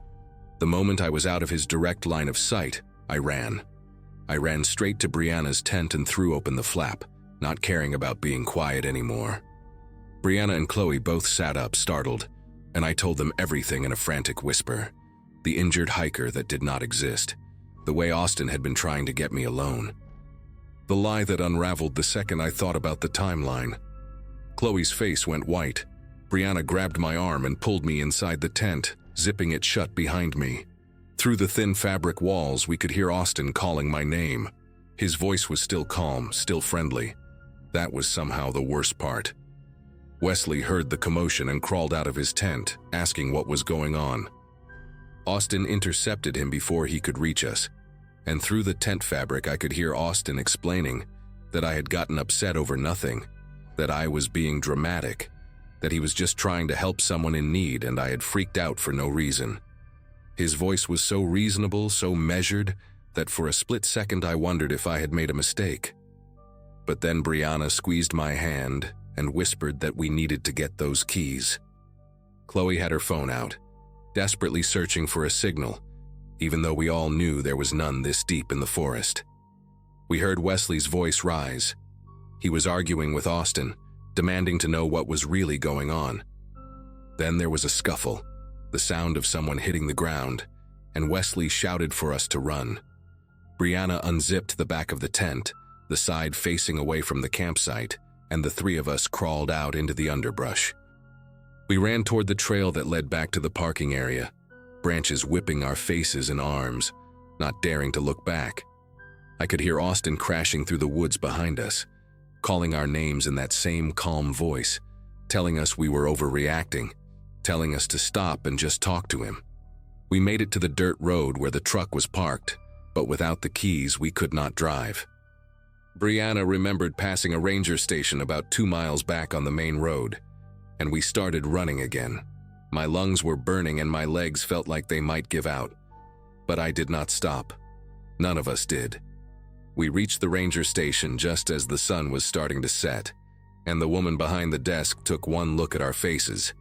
The moment I was out of his direct line of sight, I ran. I ran straight to Brianna's tent and threw open the flap, not caring about being quiet anymore. Brianna and Chloe both sat up, startled, and I told them everything in a frantic whisper. The injured hiker that did not exist. The way Austin had been trying to get me alone. The lie that unraveled the second I thought about the timeline. Chloe's face went white. Brianna grabbed my arm and pulled me inside the tent, zipping it shut behind me. Through the thin fabric walls, we could hear Austin calling my name. His voice was still calm, still friendly. That was somehow the worst part. Wesley heard the commotion and crawled out of his tent, asking what was going on. Austin intercepted him before he could reach us, and through the tent fabric I could hear Austin explaining that I had gotten upset over nothing, that I was being dramatic, that he was just trying to help someone in need and I had freaked out for no reason. His voice was so reasonable, so measured, that for a split second I wondered if I had made a mistake. But then Brianna squeezed my hand and whispered that we needed to get those keys. Chloe had her phone out, desperately searching for a signal, even though we all knew there was none this deep in the forest. We heard Wesley's voice rise. He was arguing with Austin, demanding to know what was really going on. Then there was a scuffle, the sound of someone hitting the ground, and Wesley shouted for us to run. Brianna unzipped the back of the tent, the side facing away from the campsite, and the three of us crawled out into the underbrush. We ran toward the trail that led back to the parking area, branches whipping our faces and arms, not daring to look back. I could hear Austin crashing through the woods behind us, calling our names in that same calm voice, telling us we were overreacting, telling us to stop and just talk to him. We made it to the dirt road where the truck was parked, but without the keys we could not drive. Brianna remembered passing a ranger station about 2 miles back on the main road, and we started running again. My lungs were burning and my legs felt like they might give out. But I did not stop. None of us did. We reached the ranger station just as the sun was starting to set, and the woman behind the desk took one look at our faces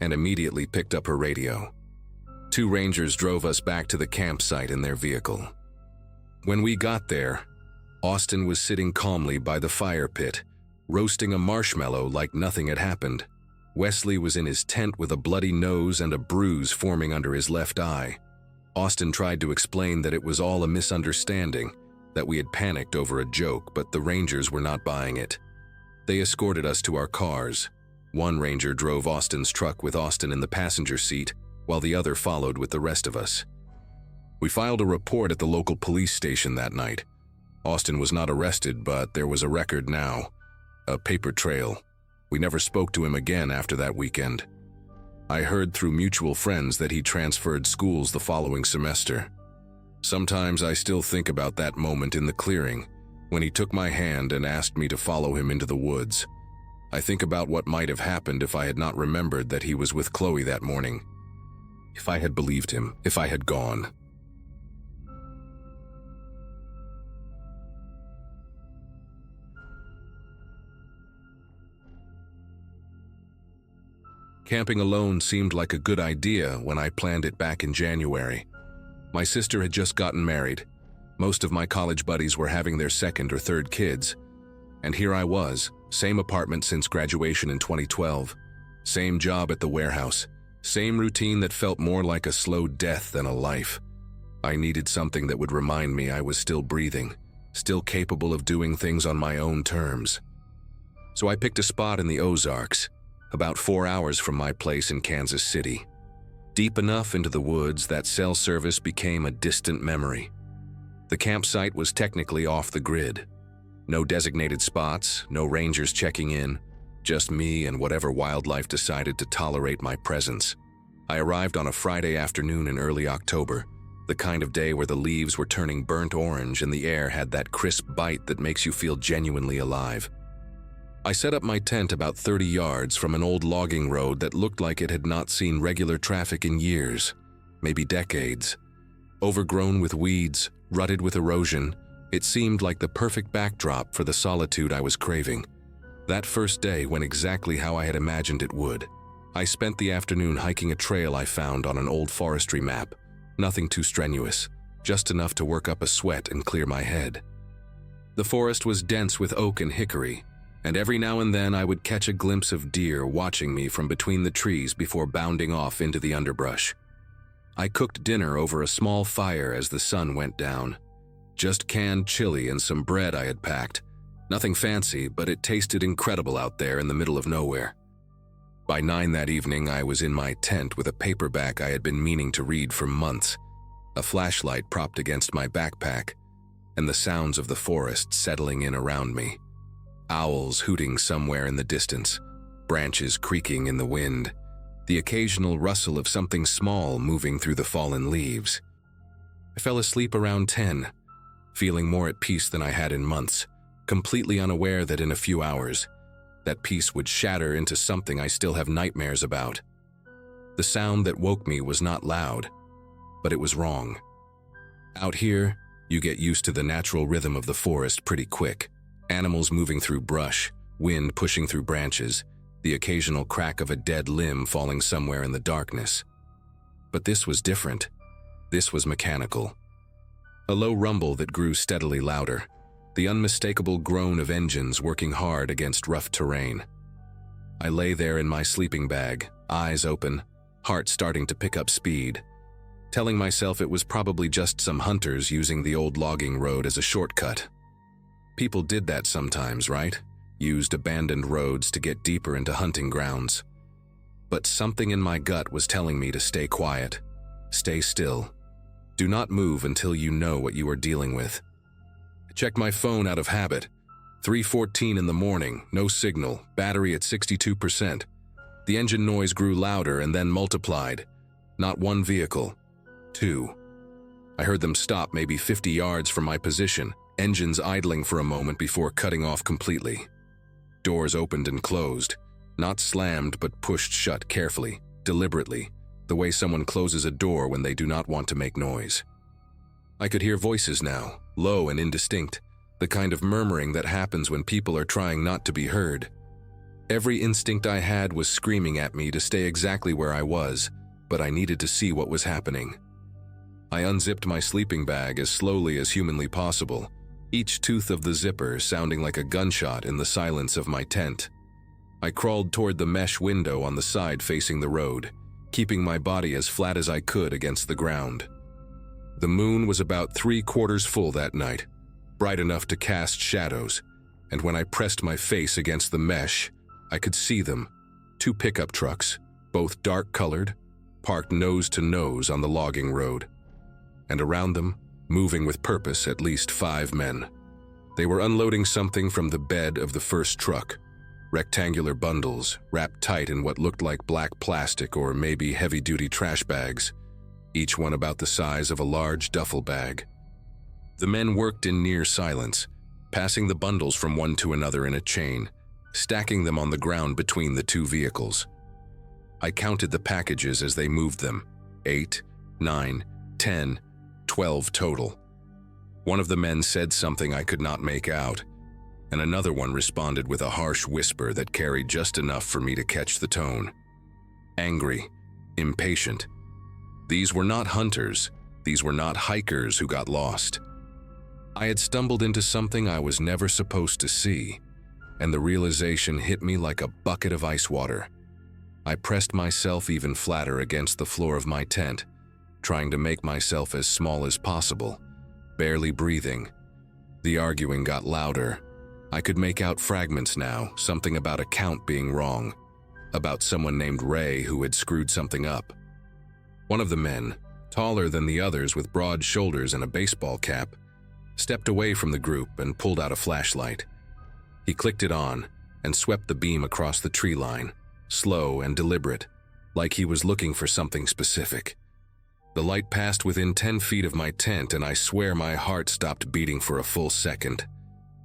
and immediately picked up her radio. 2 rangers drove us back to the campsite in their vehicle. When we got there, Austin was sitting calmly by the fire pit, roasting a marshmallow like nothing had happened. Wesley was in his tent with a bloody nose and a bruise forming under his left eye. Austin tried to explain that it was all a misunderstanding, that we had panicked over a joke, but the rangers were not buying it. They escorted us to our cars. One ranger drove Austin's truck with Austin in the passenger seat, while the other followed with the rest of us. We filed a report at the local police station that night. Austin was not arrested, but there was a record now, a paper trail. We never spoke to him again after that weekend. I heard through mutual friends that he transferred schools the following semester. Sometimes I still think about that moment in the clearing, when he took my hand and asked me to follow him into the woods. I think about what might have happened if I had not remembered that he was with Chloe that morning. If I had believed him, if I had gone. Camping alone seemed like a good idea when I planned it back in January. My sister had just gotten married. Most of my college buddies were having their second or third kids. And here I was, same apartment since graduation in 2012, same job at the warehouse, same routine that felt more like a slow death than a life. I needed something that would remind me I was still breathing, still capable of doing things on my own terms. So I picked a spot in the Ozarks, about 4 hours from my place in Kansas City. Deep enough into the woods that cell service became a distant memory. The campsite was technically off the grid. No designated spots, no rangers checking in, just me and whatever wildlife decided to tolerate my presence. I arrived on a Friday afternoon in early October, the kind of day where the leaves were turning burnt orange and the air had that crisp bite that makes you feel genuinely alive. I set up my tent about 30 yards from an old logging road that looked like it had not seen regular traffic in years, maybe decades. Overgrown with weeds, rutted with erosion, it seemed like the perfect backdrop for the solitude I was craving. That first day went exactly how I had imagined it would. I spent the afternoon hiking a trail I found on an old forestry map. Nothing too strenuous, just enough to work up a sweat and clear my head. The forest was dense with oak and hickory, and every now and then I would catch a glimpse of deer watching me from between the trees before bounding off into the underbrush. I cooked dinner over a small fire as the sun went down. Just canned chili and some bread I had packed. Nothing fancy, but it tasted incredible out there in the middle of nowhere. By 9 that evening, I was in my tent with a paperback I had been meaning to read for months, a flashlight propped against my backpack, and the sounds of the forest settling in around me. Owls hooting somewhere in the distance, branches creaking in the wind, the occasional rustle of something small moving through the fallen leaves. I fell asleep around 10, feeling more at peace than I had in months, completely unaware that in a few hours, that peace would shatter into something I still have nightmares about. The sound that woke me was not loud, but it was wrong. Out here, you get used to the natural rhythm of the forest pretty quick. Animals moving through brush, wind pushing through branches, the occasional crack of a dead limb falling somewhere in the darkness. But this was different. This was mechanical. A low rumble that grew steadily louder, the unmistakable groan of engines working hard against rough terrain. I lay there in my sleeping bag, eyes open, heart starting to pick up speed, telling myself it was probably just some hunters using the old logging road as a shortcut. People did that sometimes, right? Used abandoned roads to get deeper into hunting grounds. But something in my gut was telling me to stay quiet, stay still. Do not move until you know what you are dealing with. I checked my phone out of habit. 3:14 in the morning, no signal, battery at 62%. The engine noise grew louder and then multiplied. Not one vehicle, 2. I heard them stop maybe 50 yards from my position, engines idling for a moment before cutting off completely. Doors opened and closed, not slammed but pushed shut carefully, deliberately, the way someone closes a door when they do not want to make noise. I could hear voices now, low and indistinct, the kind of murmuring that happens when people are trying not to be heard. Every instinct I had was screaming at me to stay exactly where I was, but I needed to see what was happening. I unzipped my sleeping bag as slowly as humanly possible, each tooth of the zipper sounding like a gunshot in the silence of my tent. I crawled toward the mesh window on the side facing the road, keeping my body as flat as I could against the ground. The moon was about 3/4 full that night, bright enough to cast shadows, and when I pressed my face against the mesh, I could see them, 2 pickup trucks, both dark-colored, parked nose to nose on the logging road. And around them, moving with purpose, at least 5 men. They were unloading something from the bed of the first truck, rectangular bundles wrapped tight in what looked like black plastic or maybe heavy-duty trash bags, each one about the size of a large duffel bag. The men worked in near silence, passing the bundles from one to another in a chain, stacking them on the ground between the 2 vehicles. I counted the packages as they moved them, 8, 9, 10, 12 total. One of the men said something I could not make out, and another one responded with a harsh whisper that carried just enough for me to catch the tone. Angry, impatient. These were not hunters, these were not hikers who got lost. I had stumbled into something I was never supposed to see, and the realization hit me like a bucket of ice water. I pressed myself even flatter against the floor of my tent, trying to make myself as small as possible, barely breathing. The arguing got louder. I could make out fragments now, something about a count being wrong, about someone named Ray who had screwed something up. One of the men, taller than the others with broad shoulders and a baseball cap, stepped away from the group and pulled out a flashlight. He clicked it on and swept the beam across the tree line, slow and deliberate, like he was looking for something specific. The light passed within 10 feet of my tent, and I swear my heart stopped beating for a full second.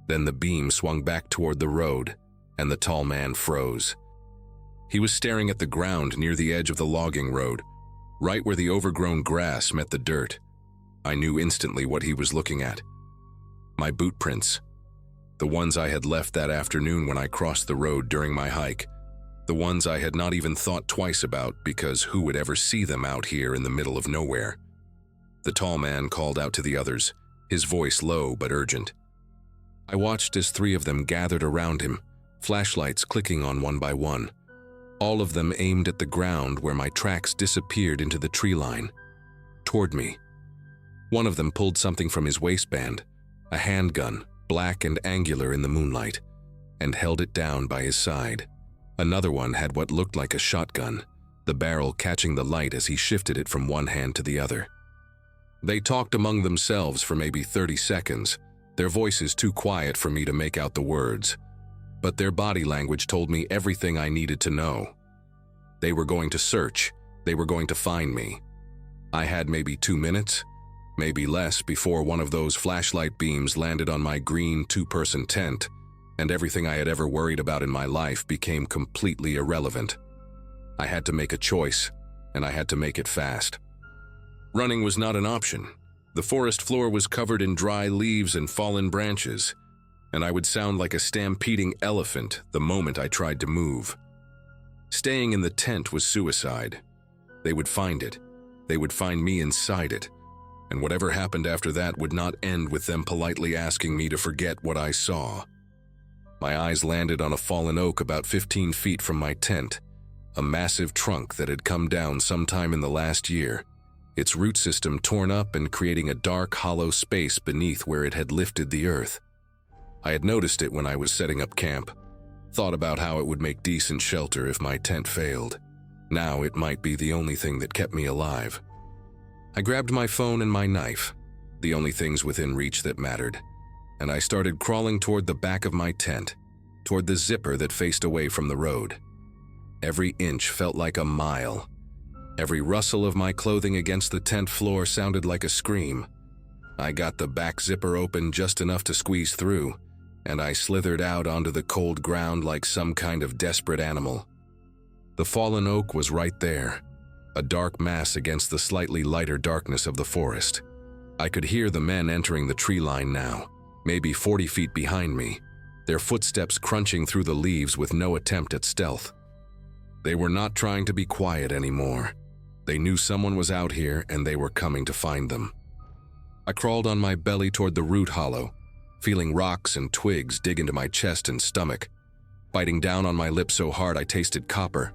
Then the beam swung back toward the road, and the tall man froze. He was staring at the ground near the edge of the logging road, right where the overgrown grass met the dirt. I knew instantly what he was looking at. My boot prints. The ones I had left that afternoon when I crossed the road during my hike. The ones I had not even thought twice about because who would ever see them out here in the middle of nowhere? The tall man called out to the others, his voice low but urgent. I watched as 3 of them gathered around him, flashlights clicking on one by one. All of them aimed at the ground where my tracks disappeared into the tree line, toward me. One of them pulled something from his waistband, a handgun, black and angular in the moonlight, and held it down by his side. Another one had what looked like a shotgun, the barrel catching the light as he shifted it from one hand to the other. They talked among themselves for maybe 30 seconds, their voices too quiet for me to make out the words. But their body language told me everything I needed to know. They were going to search, they were going to find me. I had maybe 2 minutes, maybe less, before one of those flashlight beams landed on my green 2-person tent, and everything I had ever worried about in my life became completely irrelevant. I had to make a choice, and I had to make it fast. Running was not an option. The forest floor was covered in dry leaves and fallen branches, and I would sound like a stampeding elephant the moment I tried to move. Staying in the tent was suicide. They would find it. They would find me inside it, and whatever happened after that would not end with them politely asking me to forget what I saw. My eyes landed on a fallen oak about 15 feet from my tent, a massive trunk that had come down sometime in the last year, its root system torn up and creating a dark, hollow space beneath where it had lifted the earth. I had noticed it when I was setting up camp, thought about how it would make decent shelter if my tent failed. Now it might be the only thing that kept me alive. I grabbed my phone and my knife, the only things within reach that mattered, and I started crawling toward the back of my tent, toward the zipper that faced away from the road. Every inch felt like a mile. Every rustle of my clothing against the tent floor sounded like a scream. I got the back zipper open just enough to squeeze through, and I slithered out onto the cold ground like some kind of desperate animal. The fallen oak was right there, a dark mass against the slightly lighter darkness of the forest. I could hear the men entering the tree line now, maybe 40 feet behind me, their footsteps crunching through the leaves with no attempt at stealth. They were not trying to be quiet anymore. They knew someone was out here and they were coming to find them. I crawled on my belly toward the root hollow, feeling rocks and twigs dig into my chest and stomach, biting down on my lip so hard I tasted copper.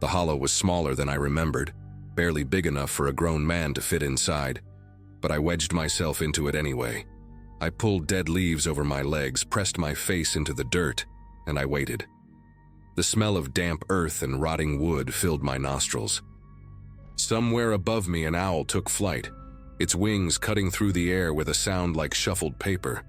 The hollow was smaller than I remembered, barely big enough for a grown man to fit inside, but I wedged myself into it anyway. I pulled dead leaves over my legs, pressed my face into the dirt, and I waited. The smell of damp earth and rotting wood filled my nostrils. Somewhere above me an owl took flight, its wings cutting through the air with a sound like shuffled paper.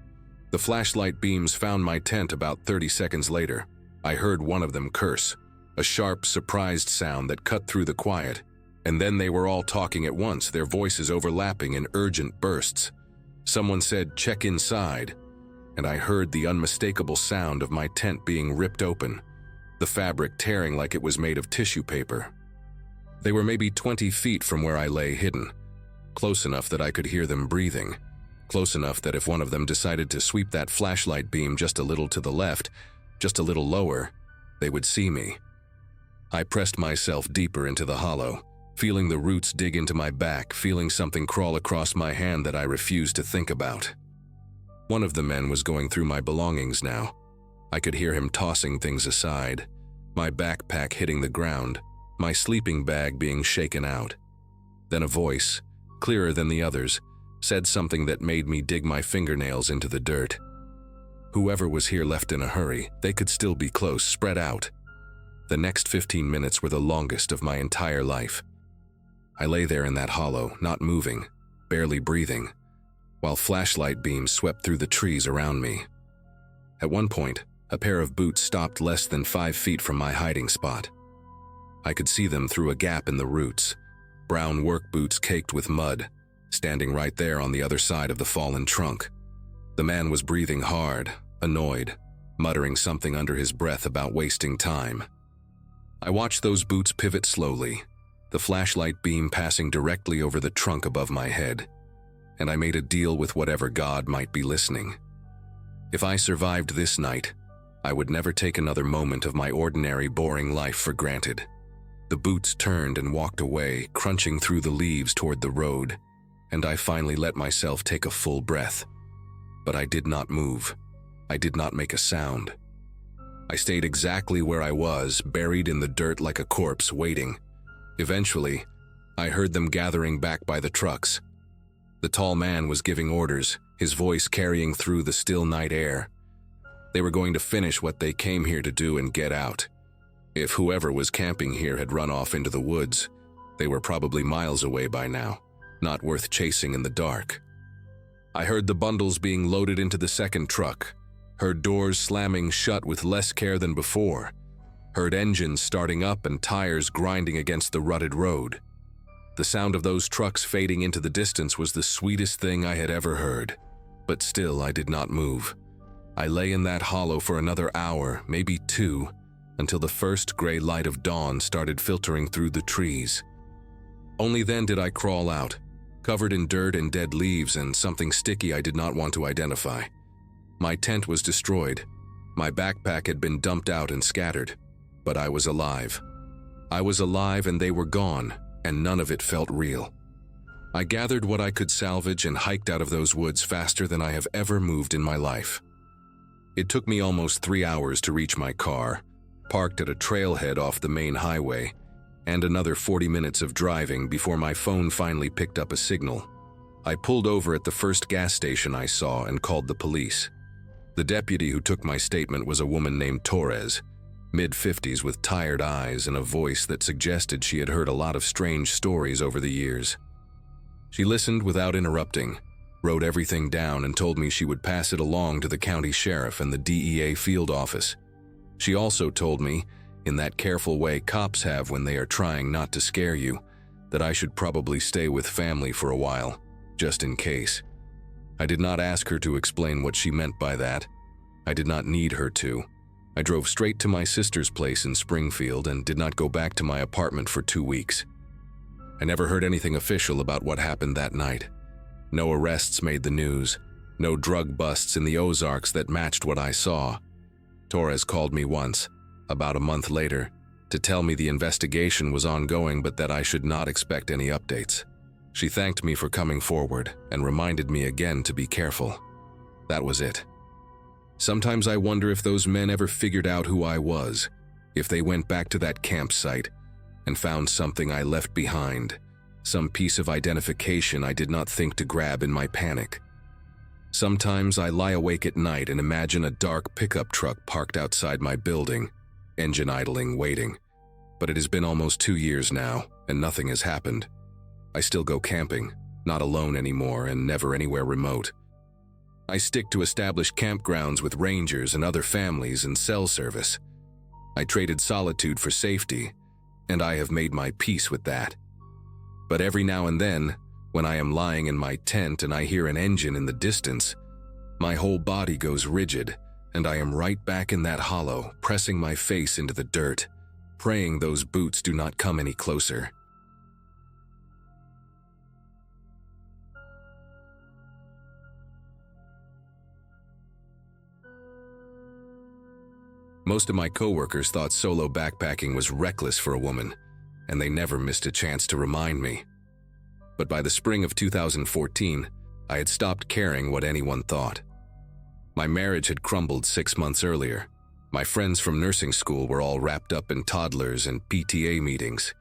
The flashlight beams found my tent about 30 seconds later. I heard one of them curse, a sharp, surprised sound that cut through the quiet, and then they were all talking at once, their voices overlapping in urgent bursts. Someone said, "Check inside," and I heard the unmistakable sound of my tent being ripped open, the fabric tearing like it was made of tissue paper. They were maybe 20 feet from where I lay hidden, close enough that I could hear them breathing, close enough that if one of them decided to sweep that flashlight beam just a little to the left, just a little lower, they would see me. I pressed myself deeper into the hollow, feeling the roots dig into my back, feeling something crawl across my hand that I refused to think about. One of the men was going through my belongings now. I could hear him tossing things aside, my backpack hitting the ground, my sleeping bag being shaken out. Then a voice, clearer than the others, said something that made me dig my fingernails into the dirt. Whoever was here left in a hurry. They could still be close, spread out. The next 15 minutes were the longest of my entire life. I lay there in that hollow, not moving, barely breathing, while flashlight beams swept through the trees around me. At one point, a pair of boots stopped less than 5 feet from my hiding spot. I could see them through a gap in the roots, brown work boots caked with mud, standing right there on the other side of the fallen trunk. The man was breathing hard, annoyed, muttering something under his breath about wasting time. I watched those boots pivot slowly, the flashlight beam passing directly over the trunk above my head, and I made a deal with whatever God might be listening. If I survived this night, I would never take another moment of my ordinary, boring life for granted. The boots turned and walked away, crunching through the leaves toward the road, and I finally let myself take a full breath. But I did not move. I did not make a sound. I stayed exactly where I was, buried in the dirt like a corpse, waiting. Eventually, I heard them gathering back by the trucks. The tall man was giving orders, his voice carrying through the still night air. They were going to finish what they came here to do and get out. If whoever was camping here had run off into the woods, they were probably miles away by now, not worth chasing in the dark. I heard the bundles being loaded into the second truck, heard doors slamming shut with less care than before, heard engines starting up and tires grinding against the rutted road. The sound of those trucks fading into the distance was the sweetest thing I had ever heard, but still I did not move. I lay in that hollow for another hour, maybe 2, until the first gray light of dawn started filtering through the trees. Only then did I crawl out, covered in dirt and dead leaves and something sticky I did not want to identify. My tent was destroyed. My backpack had been dumped out and scattered, but I was alive. I was alive and they were gone, and none of it felt real. I gathered what I could salvage and hiked out of those woods faster than I have ever moved in my life. It took me almost 3 hours to reach my car, parked at a trailhead off the main highway, and another 40 minutes of driving before my phone finally picked up a signal. I pulled over at the first gas station I saw and called the police. The deputy who took my statement was a woman named Torres, mid-50s with tired eyes and a voice that suggested she had heard a lot of strange stories over the years. She listened without interrupting, wrote everything down and told me she would pass it along to the county sheriff and the DEA field office. She also told me, in that careful way cops have when they are trying not to scare you, that I should probably stay with family for a while, just in case. I did not ask her to explain what she meant by that. I did not need her to. I drove straight to my sister's place in Springfield and did not go back to my apartment for 2 weeks. I never heard anything official about what happened that night. No arrests made the news, no drug busts in the Ozarks that matched what I saw. Torres called me once, about a month later, to tell me the investigation was ongoing but that I should not expect any updates. She thanked me for coming forward and reminded me again to be careful. That was it. Sometimes I wonder if those men ever figured out who I was, if they went back to that campsite and found something I left behind, some piece of identification I did not think to grab in my panic. Sometimes I lie awake at night and imagine a dark pickup truck parked outside my building, engine idling, waiting. But it has been almost 2 years now, and nothing has happened. I still go camping, not alone anymore and never anywhere remote. I stick to established campgrounds with rangers and other families and cell service. I traded solitude for safety, and I have made my peace with that. But every now and then, when I am lying in my tent and I hear an engine in the distance, my whole body goes rigid, and I am right back in that hollow, pressing my face into the dirt, praying those boots do not come any closer. Most of my coworkers thought solo backpacking was reckless for a woman, and they never missed a chance to remind me. But by the spring of 2014, I had stopped caring what anyone thought. My marriage had crumbled 6 months earlier, My friends from nursing school were all wrapped up in toddlers and PTA meetings,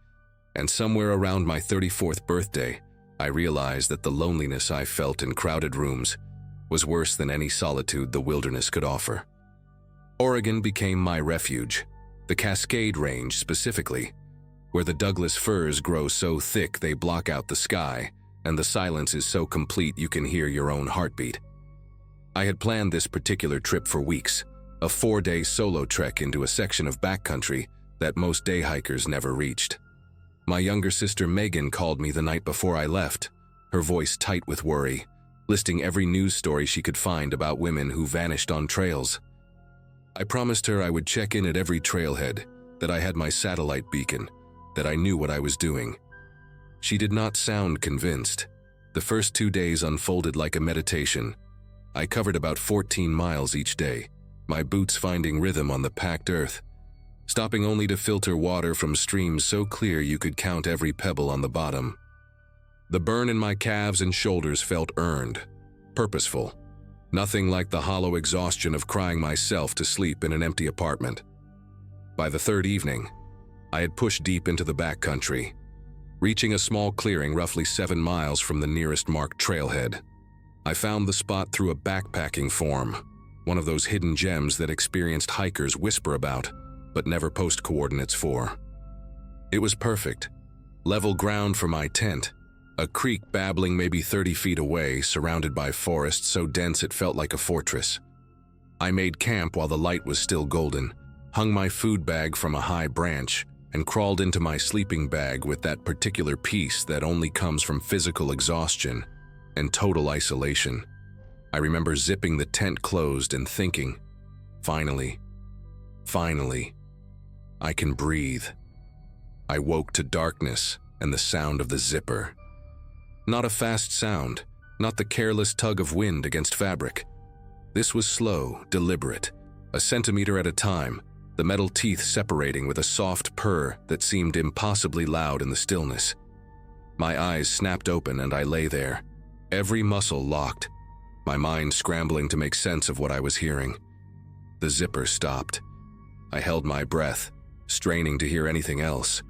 and somewhere around my 34th birthday, I realized that the loneliness I felt in crowded rooms was worse than any solitude the wilderness could offer. Oregon became my refuge, the Cascade Range specifically, where the Douglas firs grow so thick they block out the sky, and the silence is so complete you can hear your own heartbeat. I had planned this particular trip for weeks, a 4-day solo trek into a section of backcountry that most day hikers never reached. My younger sister Megan called me the night before I left, her voice tight with worry, listing every news story she could find about women who vanished on trails. I promised her I would check in at every trailhead, that I had my satellite beacon, that I knew what I was doing. She did not sound convinced. The first 2 days unfolded like a meditation. I covered about 14 miles each day, my boots finding rhythm on the packed earth, stopping only to filter water from streams so clear you could count every pebble on the bottom. The burn in my calves and shoulders felt earned, purposeful, nothing like the hollow exhaustion of crying myself to sleep in an empty apartment. By the third evening, I had pushed deep into the backcountry, reaching a small clearing roughly 7 miles from the nearest marked trailhead. I found the spot through a backpacking form, one of those hidden gems that experienced hikers whisper about, but never post coordinates for. It was perfect. Level ground for my tent, a creek babbling maybe 30 feet away, surrounded by forest so dense it felt like a fortress. I made camp while the light was still golden, hung my food bag from a high branch, and crawled into my sleeping bag with that particular peace that only comes from physical exhaustion and total isolation. I remember zipping the tent closed and thinking, finally, I can breathe. I woke to darkness and the sound of the zipper. Not a fast sound, not the careless tug of wind against fabric. This was slow, deliberate, a centimeter at a time, the metal teeth separating with a soft purr that seemed impossibly loud in the stillness. My eyes snapped open and I lay there, every muscle locked, my mind scrambling to make sense of what I was hearing. The zipper stopped. I held my breath, straining to hear anything else.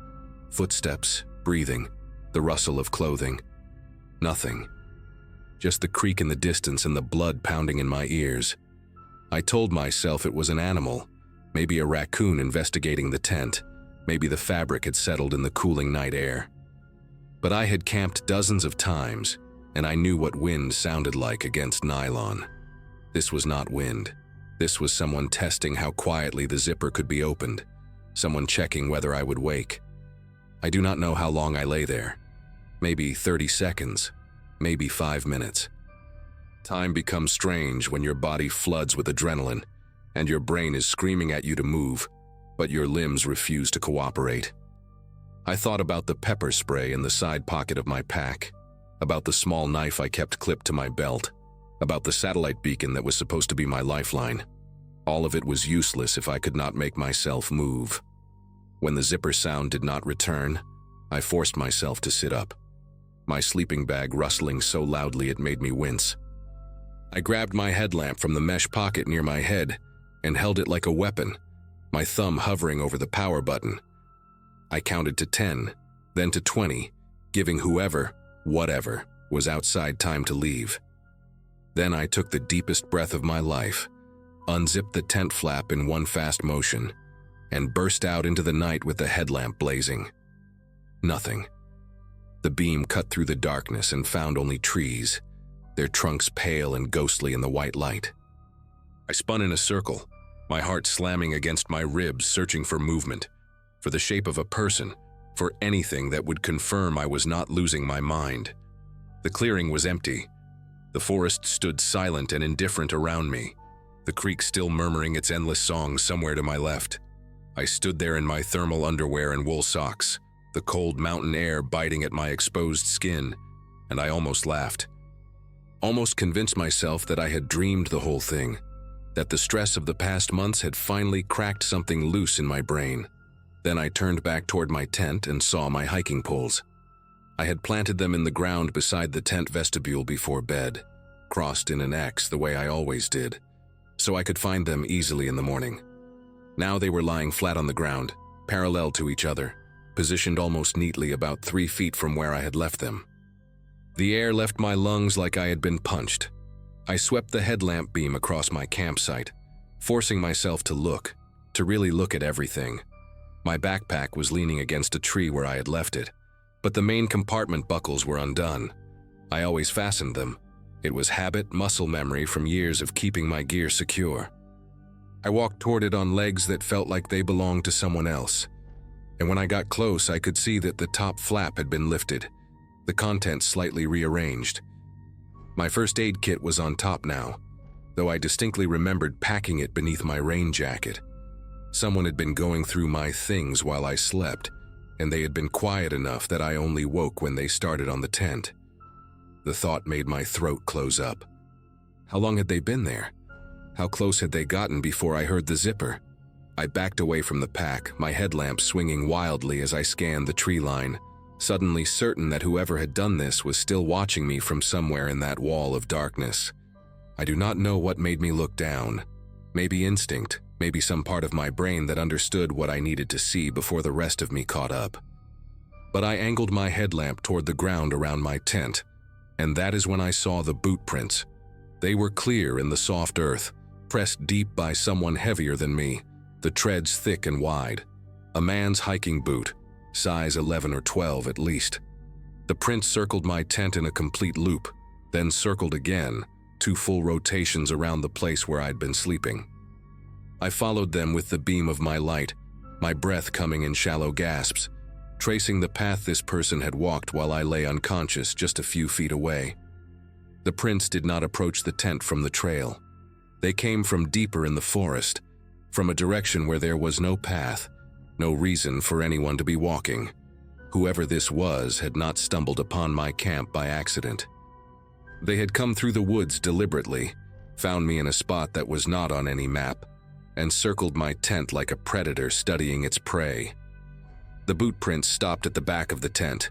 Footsteps, breathing, the rustle of clothing. Nothing. Just the creak in the distance and the blood pounding in my ears. I told myself it was an animal, maybe a raccoon investigating the tent, maybe the fabric had settled in the cooling night air. But I had camped dozens of times, and I knew what wind sounded like against nylon. This was not wind. This was someone testing how quietly the zipper could be opened, someone checking whether I would wake. I do not know how long I lay there. Maybe 30 seconds, maybe 5 minutes. Time becomes strange when your body floods with adrenaline, and your brain is screaming at you to move, but your limbs refuse to cooperate. I thought about the pepper spray in the side pocket of my pack, about the small knife I kept clipped to my belt, about the satellite beacon that was supposed to be my lifeline. All of it was useless if I could not make myself move. When the zipper sound did not return, I forced myself to sit up, my sleeping bag rustling so loudly it made me wince. I grabbed my headlamp from the mesh pocket near my head and held it like a weapon, my thumb hovering over the power button. I counted to 10, then to 20, giving whoever, whatever, was outside time to leave. Then I took the deepest breath of my life, unzipped the tent flap in one fast motion, and burst out into the night with the headlamp blazing. Nothing. The beam cut through the darkness and found only trees, their trunks pale and ghostly in the white light. I spun in a circle, my heart slamming against my ribs, searching for movement, for the shape of a person, for anything that would confirm I was not losing my mind. The clearing was empty. The forest stood silent and indifferent around me, the creek still murmuring its endless song somewhere to my left. I stood there in my thermal underwear and wool socks, the cold mountain air biting at my exposed skin, and I almost laughed. Almost convinced myself that I had dreamed the whole thing, that the stress of the past months had finally cracked something loose in my brain. Then I turned back toward my tent and saw my hiking poles. I had planted them in the ground beside the tent vestibule before bed, crossed in an X the way I always did, so I could find them easily in the morning. Now they were lying flat on the ground, parallel to each other, positioned almost neatly about 3 feet from where I had left them. The air left my lungs like I had been punched. I swept the headlamp beam across my campsite, forcing myself to really look at everything. My backpack was leaning against a tree where I had left it, but the main compartment buckles were undone. I always fastened them. It was habit, muscle memory from years of keeping my gear secure. I walked toward it on legs that felt like they belonged to someone else. And when I got close, I could see that the top flap had been lifted, the contents slightly rearranged. My first aid kit was on top now, though I distinctly remembered packing it beneath my rain jacket. Someone had been going through my things while I slept, and they had been quiet enough that I only woke when they started on the tent. The thought made my throat close up. How long had they been there? How close had they gotten before I heard the zipper? I backed away from the pack, my headlamp swinging wildly as I scanned the tree line, suddenly certain that whoever had done this was still watching me from somewhere in that wall of darkness. I do not know what made me look down. Maybe instinct, maybe some part of my brain that understood what I needed to see before the rest of me caught up. But I angled my headlamp toward the ground around my tent, and that is when I saw the boot prints. They were clear in the soft earth, pressed deep by someone heavier than me, the treads thick and wide. A man's hiking boot, size 11 or 12 at least. The prints circled my tent in a complete loop, then circled again, 2 full rotations around the place where I'd been sleeping. I followed them with the beam of my light, my breath coming in shallow gasps, tracing the path this person had walked while I lay unconscious just a few feet away. The prints did not approach the tent from the trail. They came from deeper in the forest, from a direction where there was no path, no reason for anyone to be walking. Whoever this was had not stumbled upon my camp by accident. They had come through the woods deliberately, found me in a spot that was not on any map, and circled my tent like a predator studying its prey. The boot prints stopped at the back of the tent.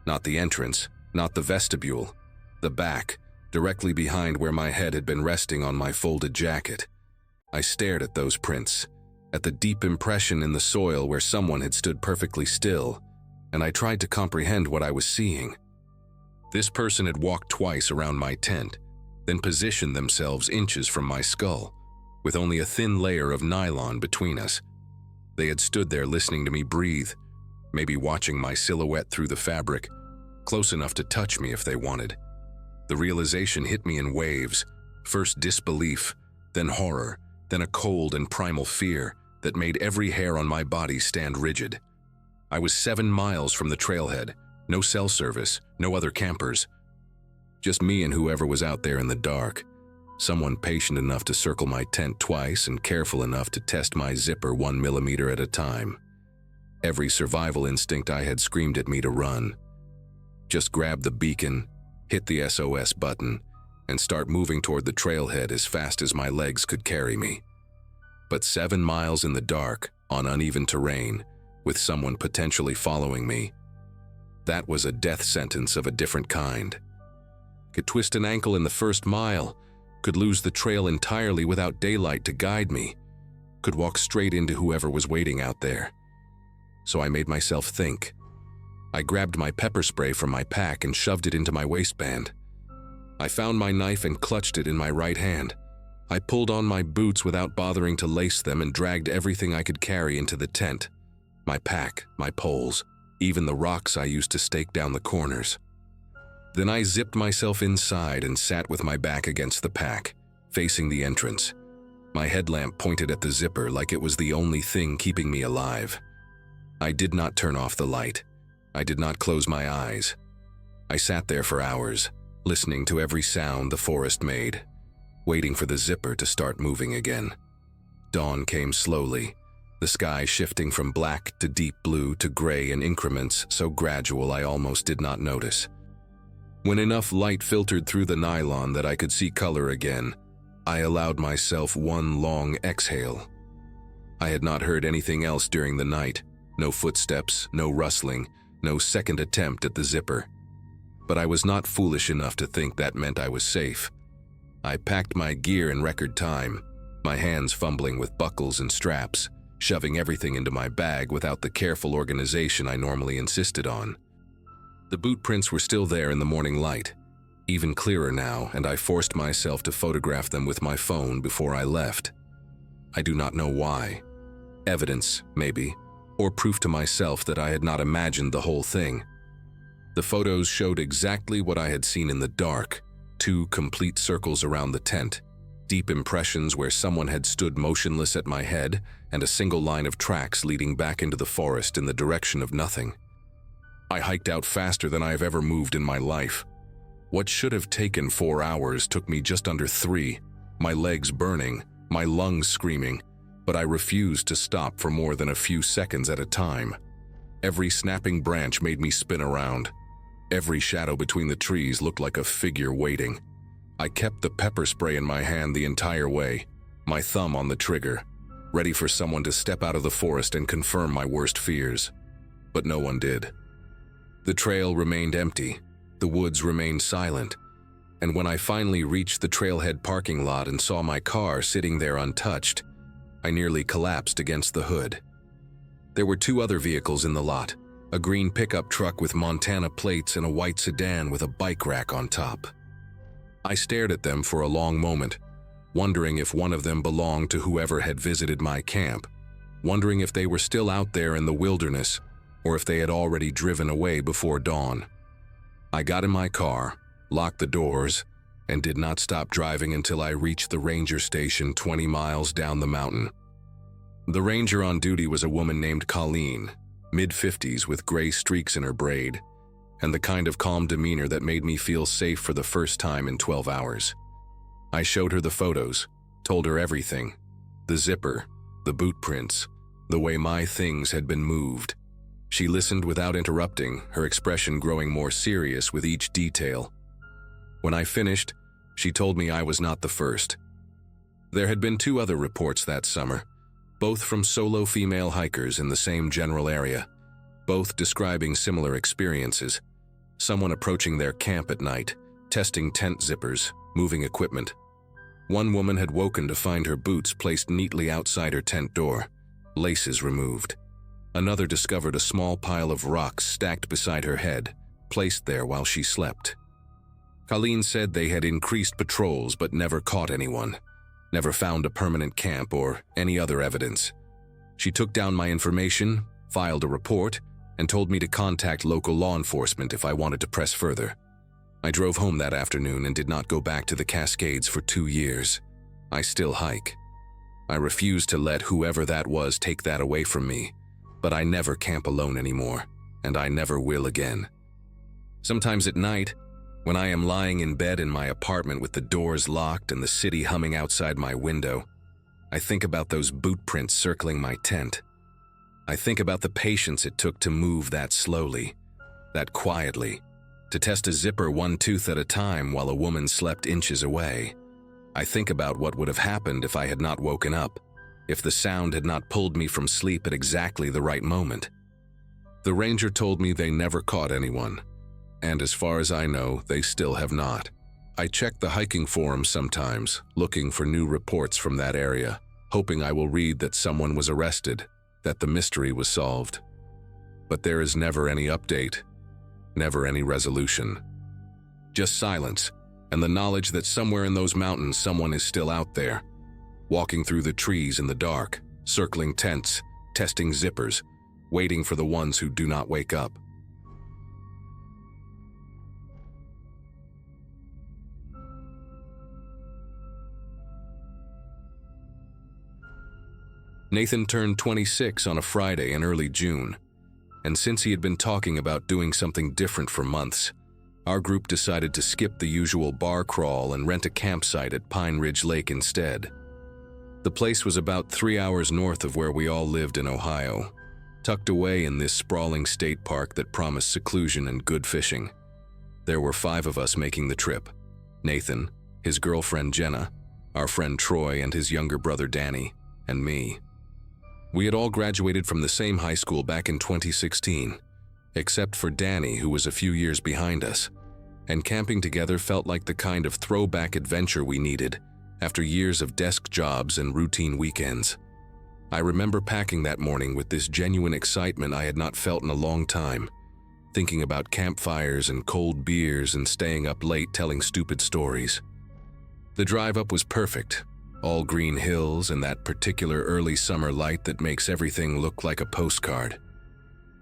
Not the entrance, not the vestibule, the back, directly behind where my head had been resting on my folded jacket. I stared at those prints, at the deep impression in the soil where someone had stood perfectly still, and I tried to comprehend what I was seeing. This person had walked twice around my tent, then positioned themselves inches from my skull, with only a thin layer of nylon between us. They had stood there listening to me breathe, maybe watching my silhouette through the fabric, close enough to touch me if they wanted. The realization hit me in waves, first disbelief, then horror, then a cold and primal fear that made every hair on my body stand rigid. I was 7 miles from the trailhead, no cell service, no other campers. Just me and whoever was out there in the dark. Someone patient enough to circle my tent twice and careful enough to test my zipper 1 millimeter at a time. Every survival instinct I had screamed at me to run. Just grab the beacon, hit the SOS button, and start moving toward the trailhead as fast as my legs could carry me. But 7 miles in the dark, on uneven terrain, with someone potentially following me, that was a death sentence of a different kind. Could twist an ankle in the first mile, could lose the trail entirely without daylight to guide me, could walk straight into whoever was waiting out there. So I made myself think. I grabbed my pepper spray from my pack and shoved it into my waistband. I found my knife and clutched it in my right hand. I pulled on my boots without bothering to lace them and dragged everything I could carry into the tent. My pack, my poles, even the rocks I used to stake down the corners. Then I zipped myself inside and sat with my back against the pack, facing the entrance. My headlamp pointed at the zipper like it was the only thing keeping me alive. I did not turn off the light. I did not close my eyes. I sat there for hours, listening to every sound the forest made, waiting for the zipper to start moving again. Dawn came slowly, the sky shifting from black to deep blue to gray in increments so gradual I almost did not notice. When enough light filtered through the nylon that I could see color again, I allowed myself one long exhale. I had not heard anything else during the night, no footsteps, no rustling, no second attempt at the zipper. But I was not foolish enough to think that meant I was safe. I packed my gear in record time, my hands fumbling with buckles and straps, shoving everything into my bag without the careful organization I normally insisted on. The boot prints were still there in the morning light, even clearer now, and I forced myself to photograph them with my phone before I left. I do not know why. Evidence, maybe, or proof to myself that I had not imagined the whole thing. The photos showed exactly what I had seen in the dark: 2 complete circles around the tent, deep impressions where someone had stood motionless at my head, and a single line of tracks leading back into the forest in the direction of nothing. I hiked out faster than I have ever moved in my life. What should have taken 4 hours took me just under 3, my legs burning, my lungs screaming, but I refused to stop for more than a few seconds at a time. Every snapping branch made me spin around. Every shadow between the trees looked like a figure waiting. I kept the pepper spray in my hand the entire way, my thumb on the trigger, ready for someone to step out of the forest and confirm my worst fears. But no one did. The trail remained empty, the woods remained silent, and when I finally reached the trailhead parking lot and saw my car sitting there untouched, I nearly collapsed against the hood. There were 2 other vehicles in the lot, a green pickup truck with Montana plates and a white sedan with a bike rack on top. I stared at them for a long moment, wondering if one of them belonged to whoever had visited my camp, wondering if they were still out there in the wilderness or if they had already driven away before dawn. I got in my car, locked the doors, and did not stop driving until I reached the ranger station 20 miles down the mountain. The ranger on duty was a woman named Colleen, mid-50s with gray streaks in her braid, and the kind of calm demeanor that made me feel safe for the first time in 12 hours. I showed her the photos, told her everything: the zipper, the boot prints, the way my things had been moved. She listened without interrupting, her expression growing more serious with each detail. When I finished, she told me I was not the first. There had been 2 other reports that summer, both from solo female hikers in the same general area, both describing similar experiences: someone approaching their camp at night, testing tent zippers, moving equipment. One woman had woken to find her boots placed neatly outside her tent door, laces removed. Another discovered a small pile of rocks stacked beside her head, placed there while she slept. Colleen said they had increased patrols but never caught anyone, never found a permanent camp or any other evidence. She took down my information, filed a report, and told me to contact local law enforcement if I wanted to press further. I drove home that afternoon and did not go back to the Cascades for 2 years. I still hike. I refuse to let whoever that was take that away from me, but I never camp alone anymore, and I never will again. Sometimes at night, when I am lying in bed in my apartment with the doors locked and the city humming outside my window, I think about those boot prints circling my tent. I think about the patience it took to move that slowly, that quietly, to test a zipper 1 tooth at a time while a woman slept inches away. I think about what would have happened if I had not woken up, if the sound had not pulled me from sleep at exactly the right moment. The ranger told me they never caught anyone, and as far as I know, they still have not. I check the hiking forums sometimes, looking for new reports from that area, hoping I will read that someone was arrested, that the mystery was solved. But there is never any update, never any resolution. Just silence, and the knowledge that somewhere in those mountains someone is still out there, walking through the trees in the dark, circling tents, testing zippers, waiting for the ones who do not wake up. Nathan turned 26 on a Friday in early June, and since he had been talking about doing something different for months, our group decided to skip the usual bar crawl and rent a campsite at Pine Ridge Lake instead. The place was about 3 hours north of where we all lived in Ohio, tucked away in this sprawling state park that promised seclusion and good fishing. There were 5 of us making the trip: Nathan, his girlfriend Jenna, our friend Troy and his younger brother Danny, and me. We had all graduated from the same high school back in 2016, except for Danny, who was a few years behind us, and camping together felt like the kind of throwback adventure we needed after years of desk jobs and routine weekends. I remember packing that morning with this genuine excitement I had not felt in a long time, thinking about campfires and cold beers and staying up late telling stupid stories. The drive up was perfect, all green hills and that particular early summer light that makes everything look like a postcard.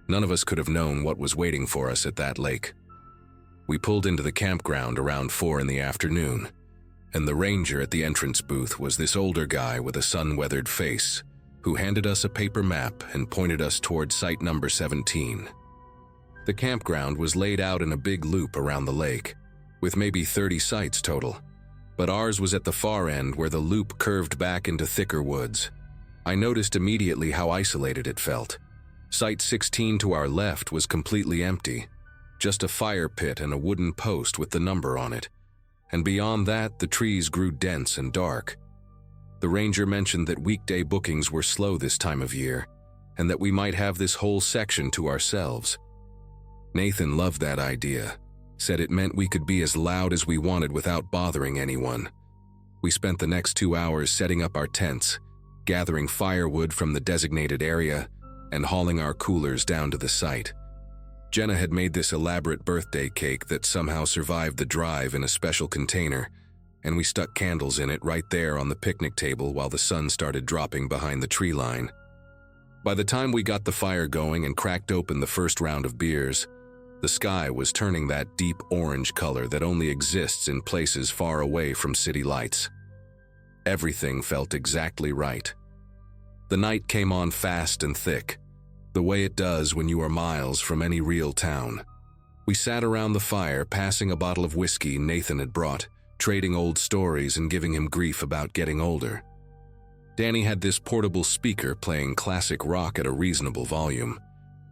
None of us could have known what was waiting for us at that lake. We pulled into the campground around 4 in the afternoon, and the ranger at the entrance booth was this older guy with a sun-weathered face who handed us a paper map and pointed us toward site number 17. The campground was laid out in a big loop around the lake, with maybe 30 sites total, but ours was at the far end where the loop curved back into thicker woods. I noticed immediately how isolated it felt. Site 16 to our left was completely empty, just a fire pit and a wooden post with the number on it, and beyond that the trees grew dense and dark. The ranger mentioned that weekday bookings were slow this time of year, and that we might have this whole section to ourselves. Nathan loved that idea, said it meant we could be as loud as we wanted without bothering anyone. We spent the next 2 hours setting up our tents, gathering firewood from the designated area, and hauling our coolers down to the site. Jenna had made this elaborate birthday cake that somehow survived the drive in a special container, and we stuck candles in it right there on the picnic table while the sun started dropping behind the tree line. By the time we got the fire going and cracked open the first round of beers, the sky was turning that deep orange color that only exists in places far away from city lights. Everything felt exactly right. The night came on fast and thick, the way it does when you are miles from any real town. We sat around the fire, passing a bottle of whiskey Nathan had brought, trading old stories and giving him grief about getting older. Danny had this portable speaker playing classic rock at a reasonable volume,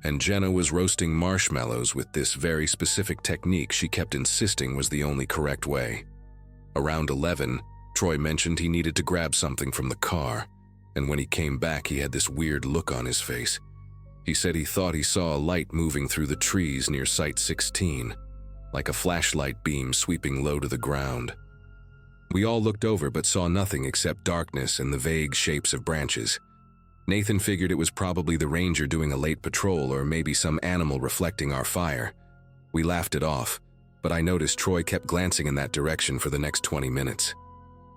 and Jenna was roasting marshmallows with this very specific technique she kept insisting was the only correct way. Around 11, Troy mentioned he needed to grab something from the car, and when he came back he had this weird look on his face. He said he thought he saw a light moving through the trees near Site 16, like a flashlight beam sweeping low to the ground. We all looked over but saw nothing except darkness and the vague shapes of branches. Nathan figured it was probably the ranger doing a late patrol or maybe some animal reflecting our fire. We laughed it off, but I noticed Troy kept glancing in that direction for the next 20 minutes.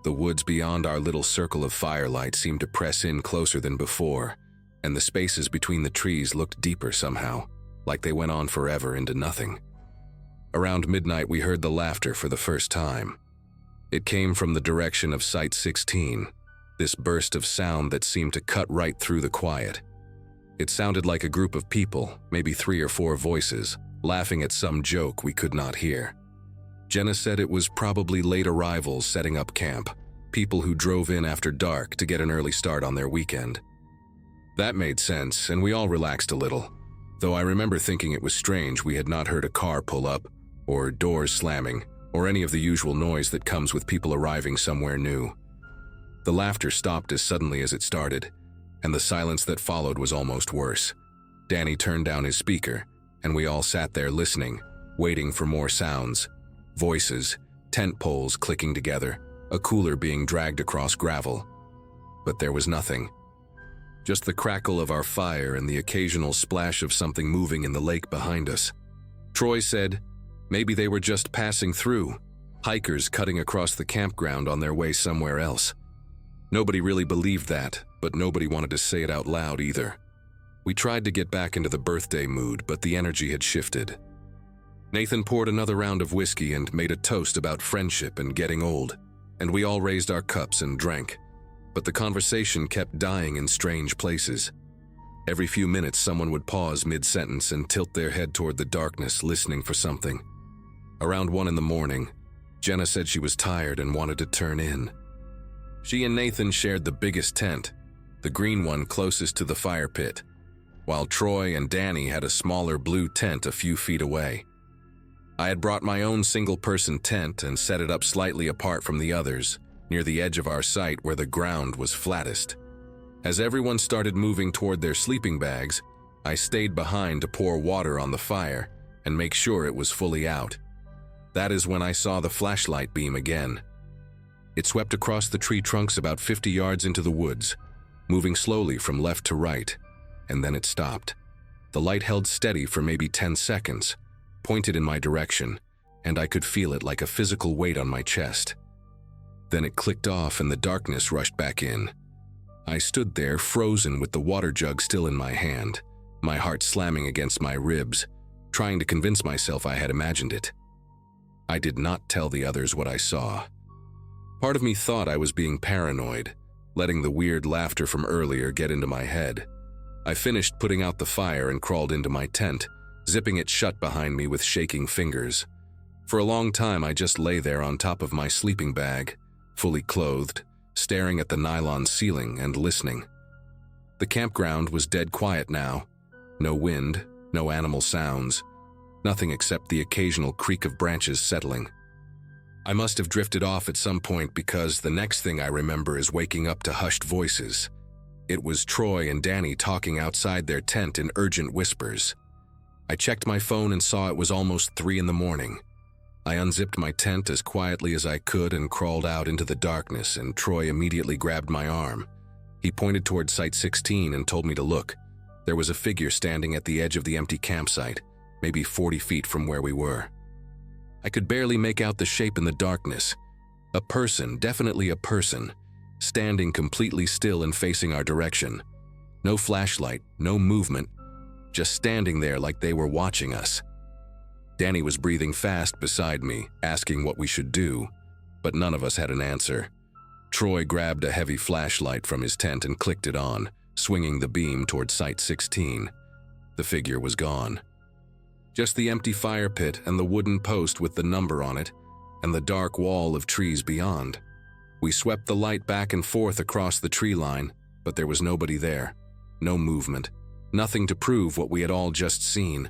The woods beyond our little circle of firelight seemed to press in closer than before, and the spaces between the trees looked deeper somehow, like they went on forever into nothing. Around midnight we heard the laughter for the first time. It came from the direction of Site 16, this burst of sound that seemed to cut right through the quiet. It sounded like a group of people, maybe 3 or 4 voices, laughing at some joke we could not hear. Jenna said it was probably late arrivals setting up camp, people who drove in after dark to get an early start on their weekend. That made sense, and we all relaxed a little, though I remember thinking it was strange we had not heard a car pull up, or doors slamming, or any of the usual noise that comes with people arriving somewhere new. The laughter stopped as suddenly as it started, and the silence that followed was almost worse. Danny turned down his speaker, and we all sat there listening, waiting for more sounds. Voices, tent poles clicking together, a cooler being dragged across gravel. But there was nothing. Just the crackle of our fire and the occasional splash of something moving in the lake behind us. Troy said, maybe they were just passing through, hikers cutting across the campground on their way somewhere else. Nobody really believed that, but nobody wanted to say it out loud either. We tried to get back into the birthday mood, but the energy had shifted. Nathan poured another round of whiskey and made a toast about friendship and getting old, and we all raised our cups and drank. But the conversation kept dying in strange places. Every few minutes someone would pause mid-sentence and tilt their head toward the darkness, listening for something. Around 1 in the morning, Jenna said she was tired and wanted to turn in. She and Nathan shared the biggest tent, the green one closest to the fire pit, while Troy and Danny had a smaller blue tent a few feet away. I had brought my own single-person tent and set it up slightly apart from the others, near the edge of our site where the ground was flattest. As everyone started moving toward their sleeping bags, I stayed behind to pour water on the fire and make sure it was fully out. That is when I saw the flashlight beam again. It swept across the tree trunks about 50 yards into the woods, moving slowly from left to right, and then it stopped. The light held steady for maybe 10 seconds, pointed in my direction, and I could feel it like a physical weight on my chest. Then it clicked off and the darkness rushed back in. I stood there, frozen with the water jug still in my hand, my heart slamming against my ribs, trying to convince myself I had imagined it. I did not tell the others what I saw. Part of me thought I was being paranoid, letting the weird laughter from earlier get into my head. I finished putting out the fire and crawled into my tent, zipping it shut behind me with shaking fingers. For a long time, I just lay there on top of my sleeping bag, fully clothed, staring at the nylon ceiling and listening. The campground was dead quiet now. No wind, no animal sounds, nothing except the occasional creak of branches settling. I must have drifted off at some point because the next thing I remember is waking up to hushed voices. It was Troy and Danny talking outside their tent in urgent whispers. I checked my phone and saw it was almost 3 in the morning. I unzipped my tent as quietly as I could and crawled out into the darkness, and Troy immediately grabbed my arm. He pointed toward Site 16 and told me to look. There was a figure standing at the edge of the empty campsite, maybe 40 feet from where we were. I could barely make out the shape in the darkness. A person, definitely a person, standing completely still and facing our direction. No flashlight, no movement, just standing there like they were watching us. Danny was breathing fast beside me, asking what we should do, but none of us had an answer. Troy grabbed a heavy flashlight from his tent and clicked it on, swinging the beam toward Site 16. The figure was gone. Just the empty fire pit and the wooden post with the number on it, and the dark wall of trees beyond. We swept the light back and forth across the tree line, but there was nobody there. No movement. Nothing to prove what we had all just seen.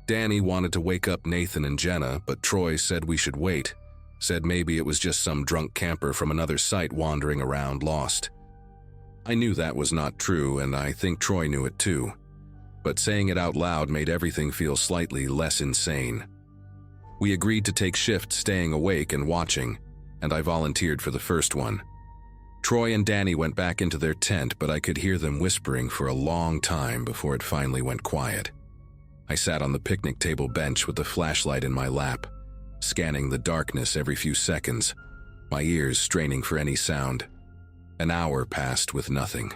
Danny wanted to wake up Nathan and Jenna, but Troy said we should wait. Said maybe it was just some drunk camper from another site wandering around lost. I knew that was not true, and I think Troy knew it too. But saying it out loud made everything feel slightly less insane. We agreed to take shifts staying awake and watching, and I volunteered for the first one. Troy and Danny went back into their tent, but I could hear them whispering for a long time before it finally went quiet. I sat on the picnic table bench with the flashlight in my lap, scanning the darkness every few seconds, my ears straining for any sound. An hour passed with nothing.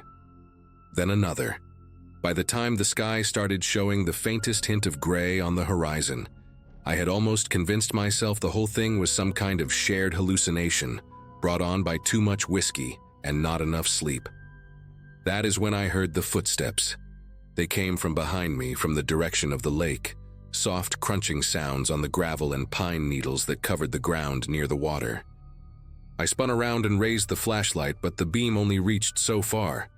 Then another. By the time the sky started showing the faintest hint of gray on the horizon, I had almost convinced myself the whole thing was some kind of shared hallucination, brought on by too much whiskey and not enough sleep. That is when I heard the footsteps. They came from behind me, from the direction of the lake, soft crunching sounds on the gravel and pine needles that covered the ground near the water. I spun around and raised the flashlight, but the beam only reached so far,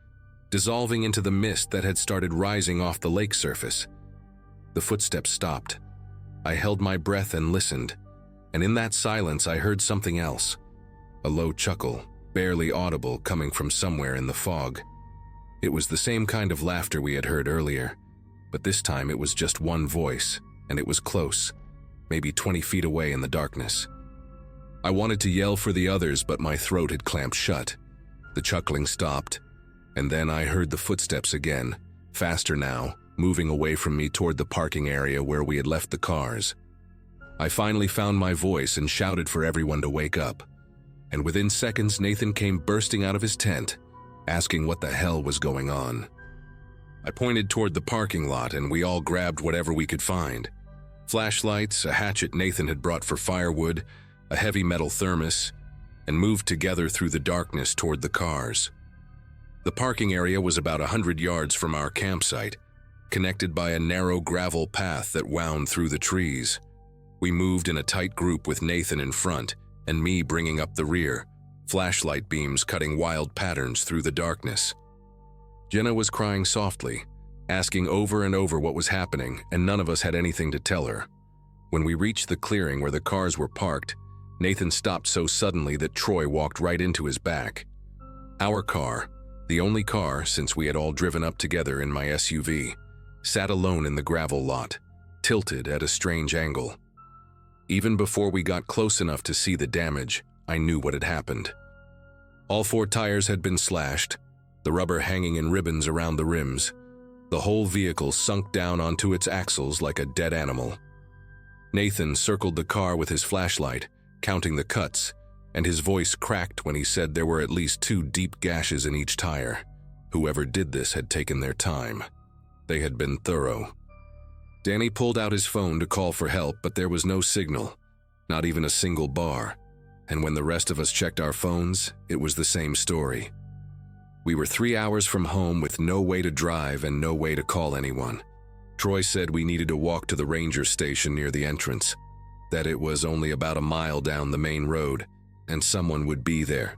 dissolving into the mist that had started rising off the lake surface. The footsteps stopped. I held my breath and listened, and in that silence I heard something else. A low chuckle, barely audible, coming from somewhere in the fog. It was the same kind of laughter we had heard earlier, but this time it was just one voice, and it was close, maybe 20 feet away in the darkness. I wanted to yell for the others, but my throat had clamped shut. The chuckling stopped, and then I heard the footsteps again, faster now, moving away from me toward the parking area where we had left the cars. I finally found my voice and shouted for everyone to wake up, and within seconds Nathan came bursting out of his tent, asking what the hell was going on. I pointed toward the parking lot and we all grabbed whatever we could find. Flashlights, a hatchet Nathan had brought for firewood, a heavy metal thermos, and moved together through the darkness toward the cars. The parking area was about 100 yards from our campsite, connected by a narrow gravel path that wound through the trees. We moved in a tight group with Nathan in front and me bringing up the rear, flashlight beams cutting wild patterns through the darkness. Jenna was crying softly, asking over and over what was happening, and none of us had anything to tell her. When we reached the clearing where the cars were parked, Nathan stopped so suddenly that Troy walked right into his back. Our car, the only car since we had all driven up together in my SUV, sat alone in the gravel lot, tilted at a strange angle. Even before we got close enough to see the damage, I knew what had happened. All 4 tires had been slashed, the rubber hanging in ribbons around the rims. The whole vehicle sunk down onto its axles like a dead animal. Nathan circled the car with his flashlight, counting the cuts, and his voice cracked when he said there were at least 2 deep gashes in each tire. Whoever did this had taken their time. They had been thorough. Danny pulled out his phone to call for help, but there was no signal, not even a single bar. And when the rest of us checked our phones, it was the same story. We were 3 hours from home with no way to drive and no way to call anyone. Troy said we needed to walk to the ranger station near the entrance, that it was only about a mile down the main road, and someone would be there,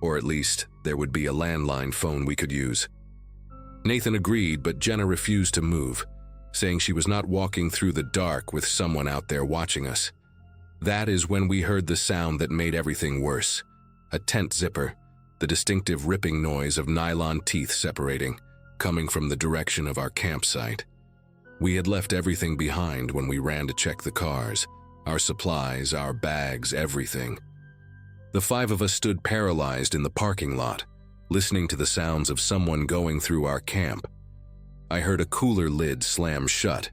or at least there would be a landline phone we could use. Nathan agreed, but Jenna refused to move, saying she was not walking through the dark with someone out there watching us. That is when we heard the sound that made everything worse. A tent zipper, the distinctive ripping noise of nylon teeth separating, coming from the direction of our campsite. We had left everything behind when we ran to check the cars, our supplies, our bags, everything. The 5 of us stood paralyzed in the parking lot, listening to the sounds of someone going through our camp. I heard a cooler lid slam shut,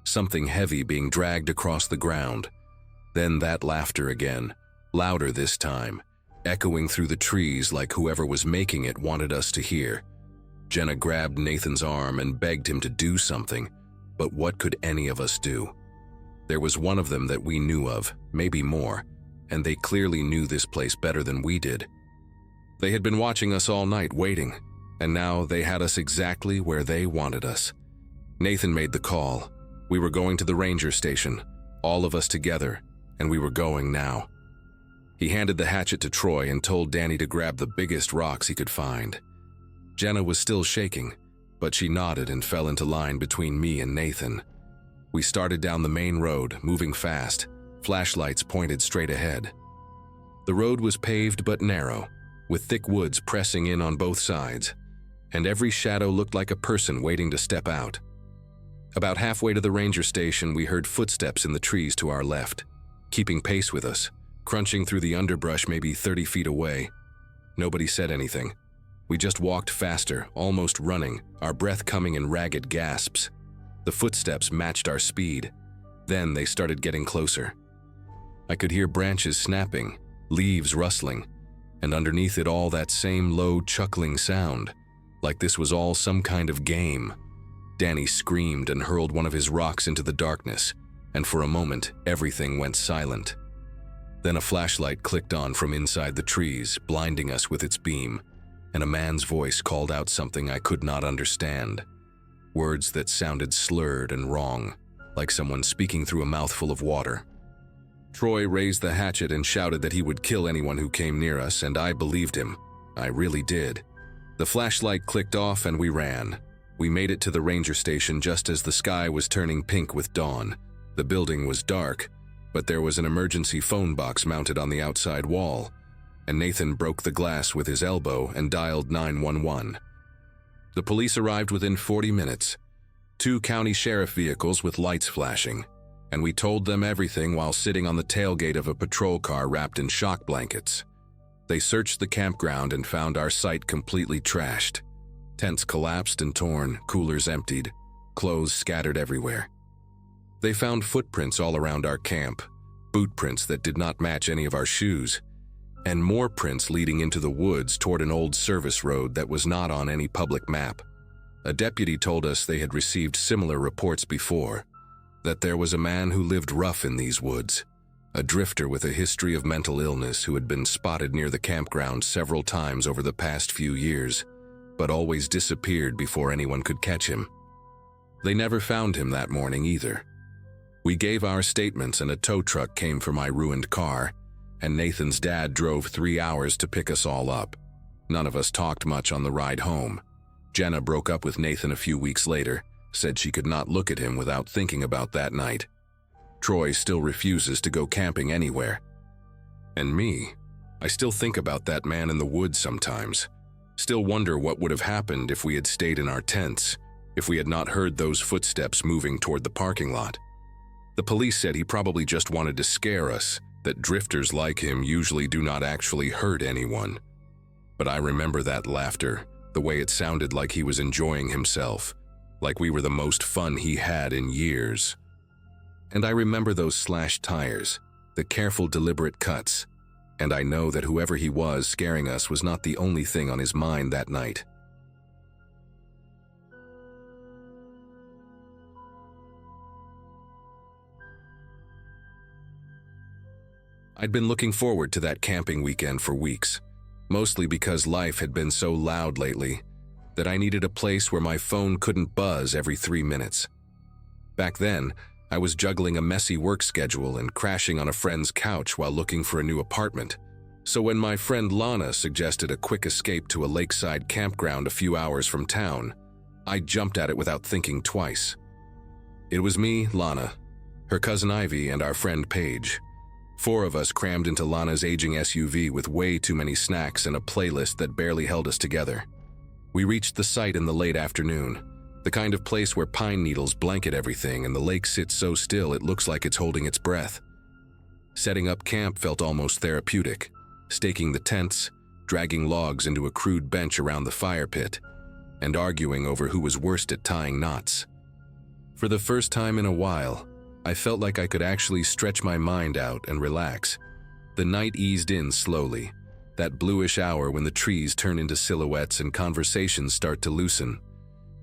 something heavy being dragged across the ground. Then that laughter again, louder this time, echoing through the trees like whoever was making it wanted us to hear. Jenna grabbed Nathan's arm and begged him to do something, but what could any of us do? There was one of them that we knew of, maybe more, and they clearly knew this place better than we did. They had been watching us all night, waiting, and now they had us exactly where they wanted us. Nathan made the call. We were going to the ranger station, all of us together, and we were going now. He handed the hatchet to Troy and told Danny to grab the biggest rocks he could find. Jenna was still shaking, but she nodded and fell into line between me and Nathan. We started down the main road, moving fast, flashlights pointed straight ahead. The road was paved but narrow, with thick woods pressing in on both sides, and every shadow looked like a person waiting to step out. About halfway to the ranger station, we heard footsteps in the trees to our left, keeping pace with us, crunching through the underbrush maybe 30 feet away. Nobody said anything. We just walked faster, almost running, our breath coming in ragged gasps. The footsteps matched our speed. Then they started getting closer. I could hear branches snapping, leaves rustling, and underneath it all that same low chuckling sound, like this was all some kind of game. Danny screamed and hurled one of his rocks into the darkness, and for a moment everything went silent. Then a flashlight clicked on from inside the trees, blinding us with its beam, and a man's voice called out something I could not understand. Words that sounded slurred and wrong, like someone speaking through a mouthful of water. Troy raised the hatchet and shouted that he would kill anyone who came near us, and I believed him. I really did. The flashlight clicked off and we ran. We made it to the ranger station just as the sky was turning pink with dawn. The building was dark, but there was an emergency phone box mounted on the outside wall, and Nathan broke the glass with his elbow and dialed 911. The police arrived within 40 minutes, 2 county sheriff vehicles with lights flashing, and we told them everything while sitting on the tailgate of a patrol car wrapped in shock blankets. They searched the campground and found our site completely trashed. Tents collapsed and torn, coolers emptied, clothes scattered everywhere. They found footprints all around our camp, boot prints that did not match any of our shoes, and more prints leading into the woods toward an old service road that was not on any public map. A deputy told us they had received similar reports before, that there was a man who lived rough in these woods, a drifter with a history of mental illness who had been spotted near the campground several times over the past few years, but always disappeared before anyone could catch him. They never found him that morning either. We gave our statements and a tow truck came for my ruined car, and Nathan's dad drove 3 hours to pick us all up. None of us talked much on the ride home. Jenna broke up with Nathan a few weeks later, said she could not look at him without thinking about that night. Troy still refuses to go camping anywhere. And me, I still think about that man in the woods sometimes. Still wonder what would have happened if we had stayed in our tents, if we had not heard those footsteps moving toward the parking lot. The police said he probably just wanted to scare us, that drifters like him usually do not actually hurt anyone. But I remember that laughter, the way it sounded like he was enjoying himself, like we were the most fun he had in years. And I remember those slashed tires, the careful, deliberate cuts, and I know that whoever he was scaring us was not the only thing on his mind that night. I'd been looking forward to that camping weekend for weeks, mostly because life had been so loud lately that I needed a place where my phone couldn't buzz every 3 minutes. Back then, I was juggling a messy work schedule and crashing on a friend's couch while looking for a new apartment. So when my friend Lana suggested a quick escape to a lakeside campground a few hours from town, I jumped at it without thinking twice. It was me, Lana, her cousin Ivy, and our friend Paige. 4 of us crammed into Lana's aging SUV with way too many snacks and a playlist that barely held us together. We reached the site in the late afternoon, the kind of place where pine needles blanket everything and the lake sits so still it looks like it's holding its breath. Setting up camp felt almost therapeutic, staking the tents, dragging logs into a crude bench around the fire pit, and arguing over who was worst at tying knots. For the first time in a while, I felt like I could actually stretch my mind out and relax. The night eased in slowly, that bluish hour when the trees turn into silhouettes and conversations start to loosen.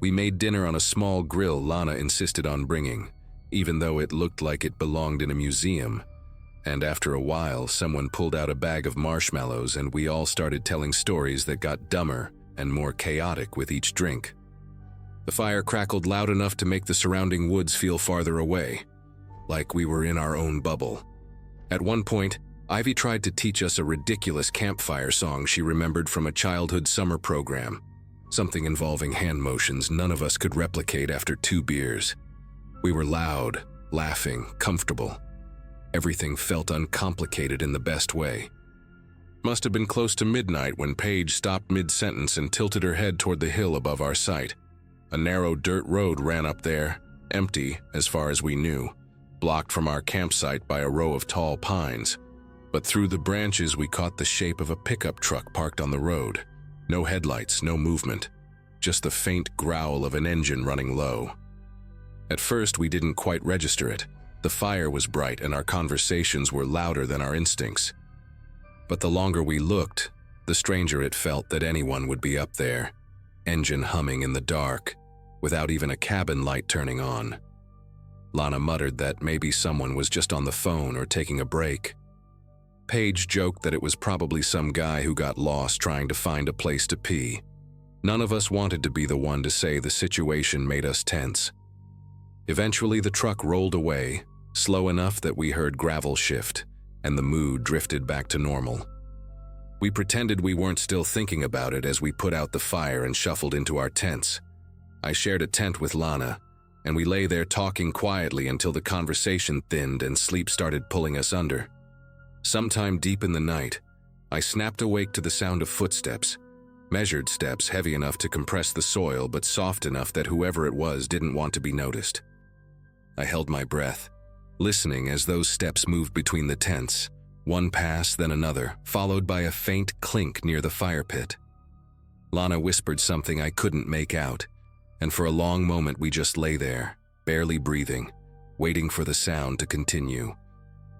We made dinner on a small grill Lana insisted on bringing, even though it looked like it belonged in a museum. And after a while, someone pulled out a bag of marshmallows and we all started telling stories that got dumber and more chaotic with each drink. The fire crackled loud enough to make the surrounding woods feel farther away, like we were in our own bubble. At one point, Ivy tried to teach us a ridiculous campfire song she remembered from a childhood summer program, something involving hand motions none of us could replicate after 2 beers. We were loud, laughing, comfortable. Everything felt uncomplicated in the best way. Must have been close to midnight when Paige stopped mid-sentence and tilted her head toward the hill above our site. A narrow dirt road ran up there, empty as far as we knew, blocked from our campsite by a row of tall pines. But through the branches we caught the shape of a pickup truck parked on the road. No headlights, no movement, just the faint growl of an engine running low. At first we didn't quite register it. The fire was bright and our conversations were louder than our instincts. But the longer we looked, the stranger it felt that anyone would be up there, engine humming in the dark, without even a cabin light turning on. Lana muttered that maybe someone was just on the phone or taking a break. Paige joked that it was probably some guy who got lost trying to find a place to pee. None of us wanted to be the one to say the situation made us tense. Eventually the truck rolled away, slow enough that we heard gravel shift, and the mood drifted back to normal. We pretended we weren't still thinking about it as we put out the fire and shuffled into our tents. I shared a tent with Lana, and we lay there talking quietly until the conversation thinned and sleep started pulling us under. Sometime deep in the night, I snapped awake to the sound of footsteps, measured steps heavy enough to compress the soil but soft enough that whoever it was didn't want to be noticed. I held my breath, listening as those steps moved between the tents, one pass then another, followed by a faint clink near the fire pit. Lana whispered something I couldn't make out, and for a long moment we just lay there, barely breathing, waiting for the sound to continue.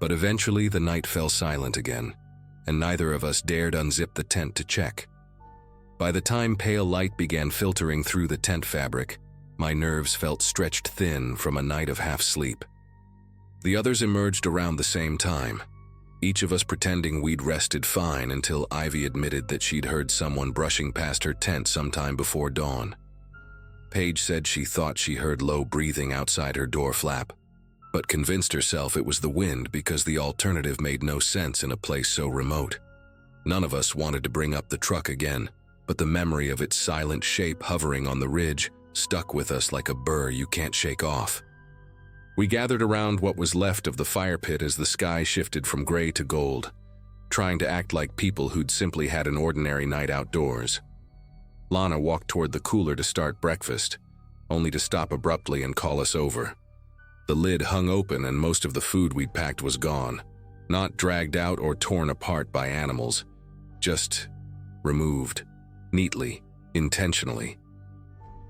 But eventually the night fell silent again, and neither of us dared unzip the tent to check. By the time pale light began filtering through the tent fabric, my nerves felt stretched thin from a night of half-sleep. The others emerged around the same time, each of us pretending we'd rested fine until Ivy admitted that she'd heard someone brushing past her tent sometime before dawn. Paige said she thought she heard low breathing outside her door flap, but convinced herself it was the wind because the alternative made no sense in a place so remote. None of us wanted to bring up the truck again, but the memory of its silent shape hovering on the ridge stuck with us like a burr you can't shake off. We gathered around what was left of the fire pit as the sky shifted from gray to gold, trying to act like people who'd simply had an ordinary night outdoors. Lana walked toward the cooler to start breakfast, only to stop abruptly and call us over. The lid hung open and most of the food we'd packed was gone, Not dragged out or torn apart by animals, just removed, neatly, intentionally.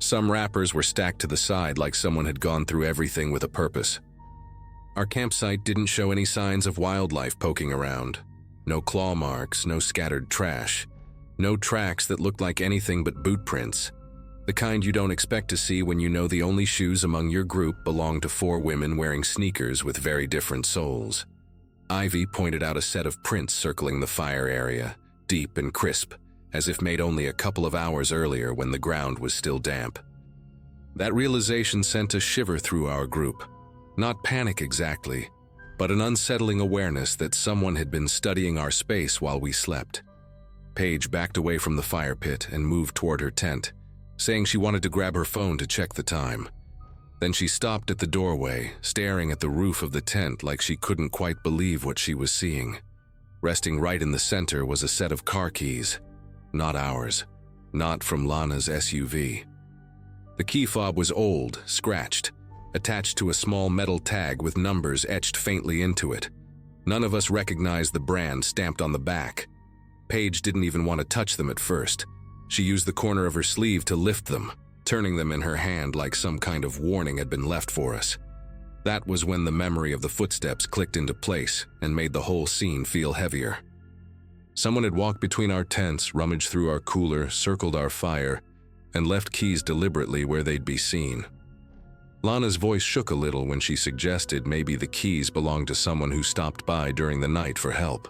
Some wrappers were stacked to the side like someone had gone through everything with a purpose. Our campsite didn't show any signs of wildlife poking around. No claw marks, no scattered trash, no tracks that looked like anything but boot prints. The kind you don't expect to see when you know the only shoes among your group belong to 4 women wearing sneakers with very different soles. Ivy pointed out a set of prints circling the fire area, deep and crisp, as if made only a couple of hours earlier when the ground was still damp. That realization sent a shiver through our group. Not panic exactly, but an unsettling awareness that someone had been studying our space while we slept. Paige backed away from the fire pit and moved toward her tent, saying she wanted to grab her phone to check the time. Then she stopped at the doorway, staring at the roof of the tent like she couldn't quite believe what she was seeing. Resting right in the center was a set of car keys. Not ours. Not from Lana's SUV. The key fob was old, scratched, attached to a small metal tag with numbers etched faintly into it. None of us recognized the brand stamped on the back. Paige didn't even want to touch them at first. She used the corner of her sleeve to lift them, turning them in her hand like some kind of warning had been left for us. That was when the memory of the footsteps clicked into place and made the whole scene feel heavier. Someone had walked between our tents, rummaged through our cooler, circled our fire, and left keys deliberately where they'd be seen. Lana's voice shook a little when she suggested maybe the keys belonged to someone who stopped by during the night for help.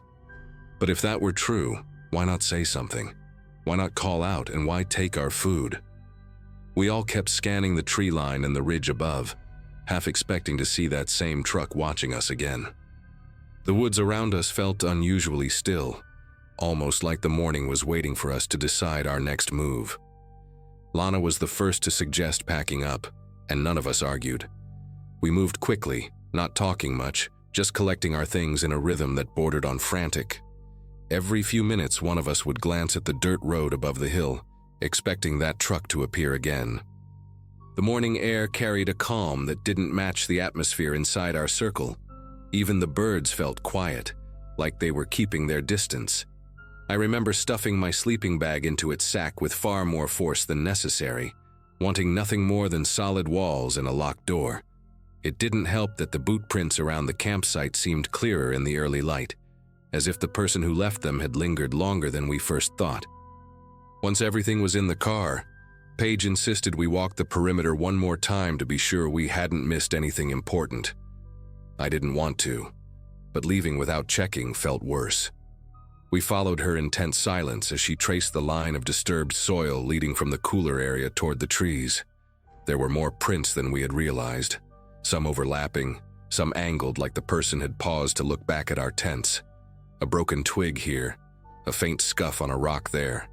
But if that were true, why not say something? Why not call out, and why take our food? We all kept scanning the tree line and the ridge above, half expecting to see that same truck watching us again. The woods around us felt unusually still, almost like the morning was waiting for us to decide our next move. Lana was the first to suggest packing up, and none of us argued. We moved quickly, not talking much, just collecting our things in a rhythm that bordered on frantic. Every few minutes, one of us would glance at the dirt road above the hill, expecting that truck to appear again. The morning air carried a calm that didn't match the atmosphere inside our circle. Even the birds felt quiet, like they were keeping their distance. I remember stuffing my sleeping bag into its sack with far more force than necessary, wanting nothing more than solid walls and a locked door. It didn't help that the boot prints around the campsite seemed clearer in the early light, as if the person who left them had lingered longer than we first thought. Once everything was in the car, Paige insisted we walk the perimeter one more time to be sure we hadn't missed anything important. I didn't want to, but leaving without checking felt worse. We followed her in tense silence as she traced the line of disturbed soil leading from the cooler area toward the trees. There were more prints than we had realized, some overlapping, some angled like the person had paused to look back at our tents. A broken twig here, a faint scuff on a rock there.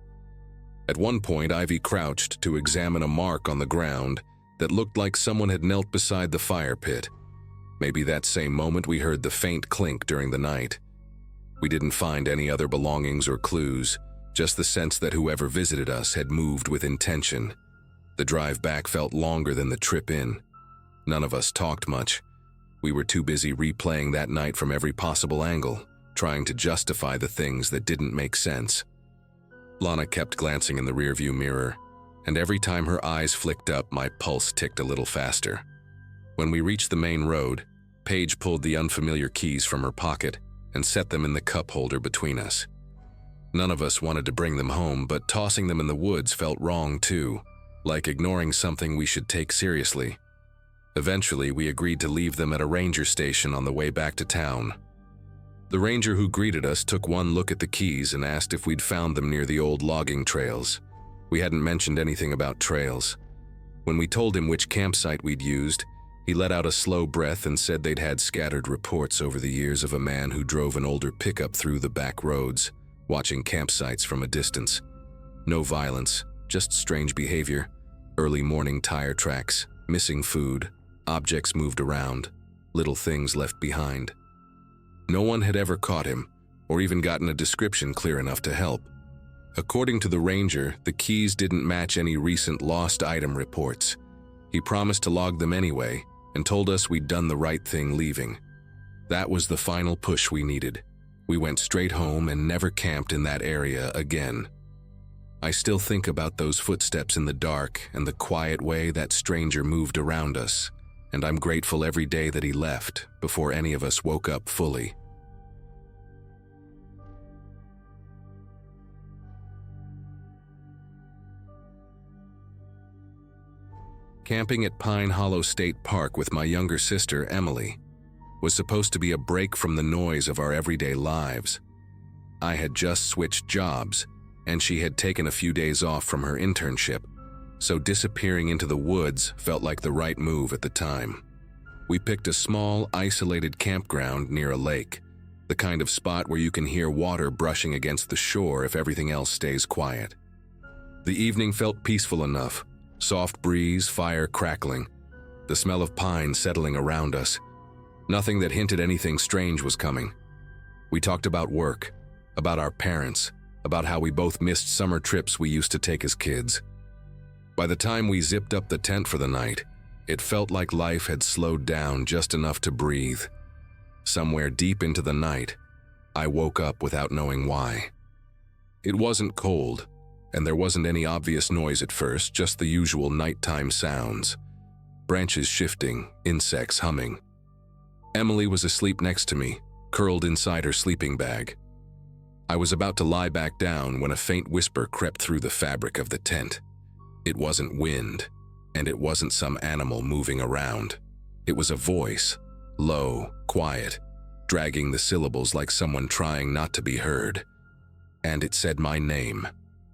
At one point, Ivy crouched to examine a mark on the ground that looked like someone had knelt beside the fire pit. Maybe that same moment we heard the faint clink during the night. We didn't find any other belongings or clues, just the sense that whoever visited us had moved with intention. The drive back felt longer than the trip in. None of us talked much. We were too busy replaying that night from every possible angle, trying to justify the things that didn't make sense. Lana kept glancing in the rearview mirror, and every time her eyes flicked up, my pulse ticked a little faster. When we reached the main road, Paige pulled the unfamiliar keys from her pocket and set them in the cup holder between us. None of us wanted to bring them home, but tossing them in the woods felt wrong too, like ignoring something we should take seriously. Eventually, we agreed to leave them at a ranger station on the way back to town. The ranger who greeted us took one look at the keys and asked if we'd found them near the old logging trails. We hadn't mentioned anything about trails. When we told him which campsite we'd used, he let out a slow breath and said they'd had scattered reports over the years of a man who drove an older pickup through the back roads, watching campsites from a distance. No violence, just strange behavior, early morning tire tracks, missing food, objects moved around, little things left behind. No one had ever caught him, or even gotten a description clear enough to help. According to the ranger, the keys didn't match any recent lost item reports. He promised to log them anyway, and told us we'd done the right thing leaving. That was the final push we needed. We went straight home and never camped in that area again. I still think about those footsteps in the dark and the quiet way that stranger moved around us, and I'm grateful every day that he left before any of us woke up fully. Camping at Pine Hollow State Park with my younger sister, Emily, was supposed to be a break from the noise of our everyday lives. I had just switched jobs, and she had taken a few days off from her internship, so disappearing into the woods felt like the right move at the time. We picked a small, isolated campground near a lake, the kind of spot where you can hear water brushing against the shore if everything else stays quiet. The evening felt peaceful enough. Soft breeze, fire crackling, the smell of pine settling around us. Nothing that hinted anything strange was coming. We talked about work, about our parents, about how we both missed summer trips we used to take as kids. By the time we zipped up the tent for the night, it felt like life had slowed down just enough to breathe. Somewhere deep into the night, I woke up without knowing why. It wasn't cold, and there wasn't any obvious noise at first, just the usual nighttime sounds. Branches shifting, insects humming. Emily was asleep next to me, curled inside her sleeping bag. I was about to lie back down when a faint whisper crept through the fabric of the tent. It wasn't wind, and it wasn't some animal moving around. It was a voice, low, quiet, dragging the syllables like someone trying not to be heard. And it said my name.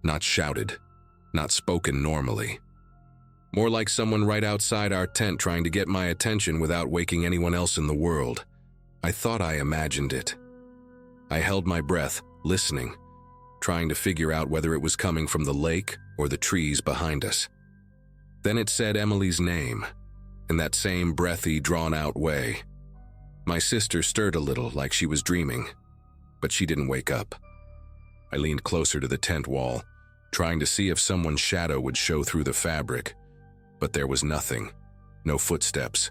Not shouted, not spoken normally. More like someone right outside our tent trying to get my attention without waking anyone else in the world. I thought I imagined it. I held my breath, listening, trying to figure out whether it was coming from the lake or the trees behind us. Then it said Emily's name, in that same breathy, drawn-out way. My sister stirred a little like she was dreaming, but she didn't wake up. I leaned closer to the tent wall, trying to see if someone's shadow would show through the fabric, but there was nothing. No footsteps,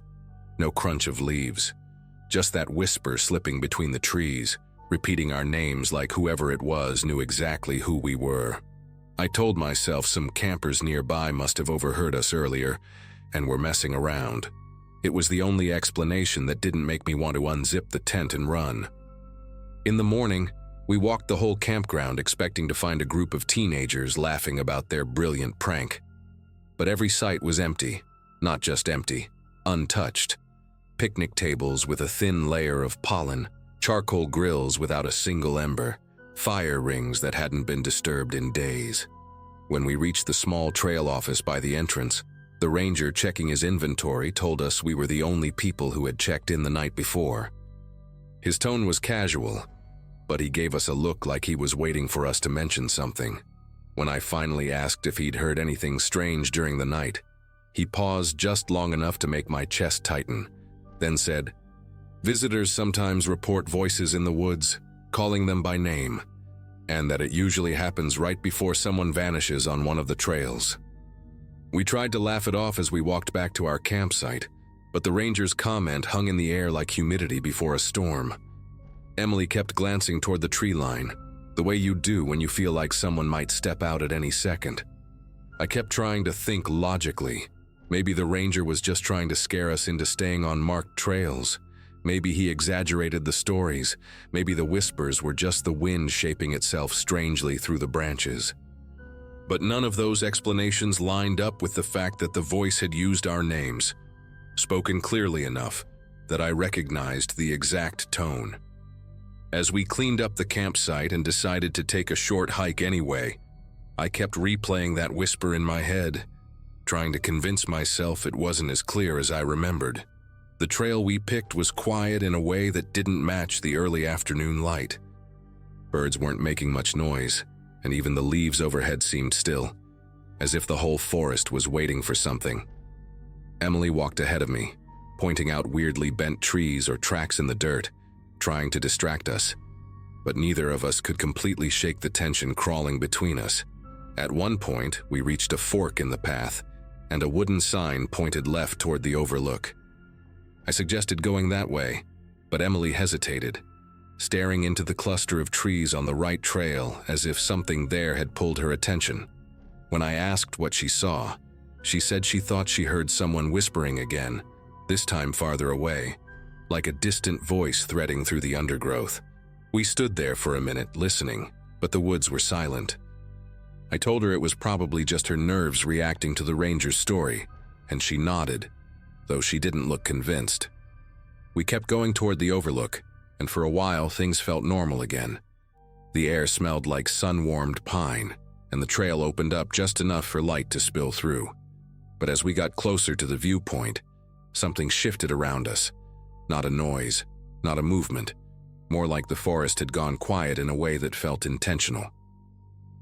no crunch of leaves, just that whisper slipping between the trees, repeating our names like whoever it was knew exactly who we were. I told myself some campers nearby must have overheard us earlier and were messing around. It was the only explanation that didn't make me want to unzip the tent and run. In the morning, we walked the whole campground expecting to find a group of teenagers laughing about their brilliant prank. But every site was empty, not just empty, untouched. Picnic tables with a thin layer of pollen, charcoal grills without a single ember, fire rings that hadn't been disturbed in days. When we reached the small trail office by the entrance, the ranger checking his inventory told us we were the only people who had checked in the night before. His tone was casual, but he gave us a look like he was waiting for us to mention something. When I finally asked if he'd heard anything strange during the night, he paused just long enough to make my chest tighten, then said, "Visitors sometimes report voices in the woods, calling them by name, and that it usually happens right before someone vanishes on one of the trails." We tried to laugh it off as we walked back to our campsite, but the ranger's comment hung in the air like humidity before a storm. Emily kept glancing toward the tree line, the way you do when you feel like someone might step out at any second. I kept trying to think logically. Maybe the ranger was just trying to scare us into staying on marked trails. Maybe he exaggerated the stories. Maybe the whispers were just the wind shaping itself strangely through the branches. But none of those explanations lined up with the fact that the voice had used our names, spoken clearly enough that I recognized the exact tone. As we cleaned up the campsite and decided to take a short hike anyway, I kept replaying that whisper in my head, trying to convince myself it wasn't as clear as I remembered. The trail we picked was quiet in a way that didn't match the early afternoon light. Birds weren't making much noise, and even the leaves overhead seemed still, as if the whole forest was waiting for something. Emily walked ahead of me, pointing out weirdly bent trees or tracks in the dirt, trying to distract us, but neither of us could completely shake the tension crawling between us. At one point, we reached a fork in the path, and a wooden sign pointed left toward the overlook. I suggested going that way, But Emily hesitated, staring into the cluster of trees on the right trail as if something there had pulled her attention. When I asked what she saw, she said she thought she heard someone whispering again, this time farther away, like a distant voice threading through the undergrowth. We stood there for a minute, listening, but the woods were silent. I told her it was probably just her nerves reacting to the ranger's story, and she nodded, though she didn't look convinced. We kept going toward the overlook, and for a while things felt normal again. The air smelled like sun-warmed pine, and the trail opened up just enough for light to spill through. But as we got closer to the viewpoint, something shifted around us. Not a noise, not a movement, more like the forest had gone quiet in a way that felt intentional.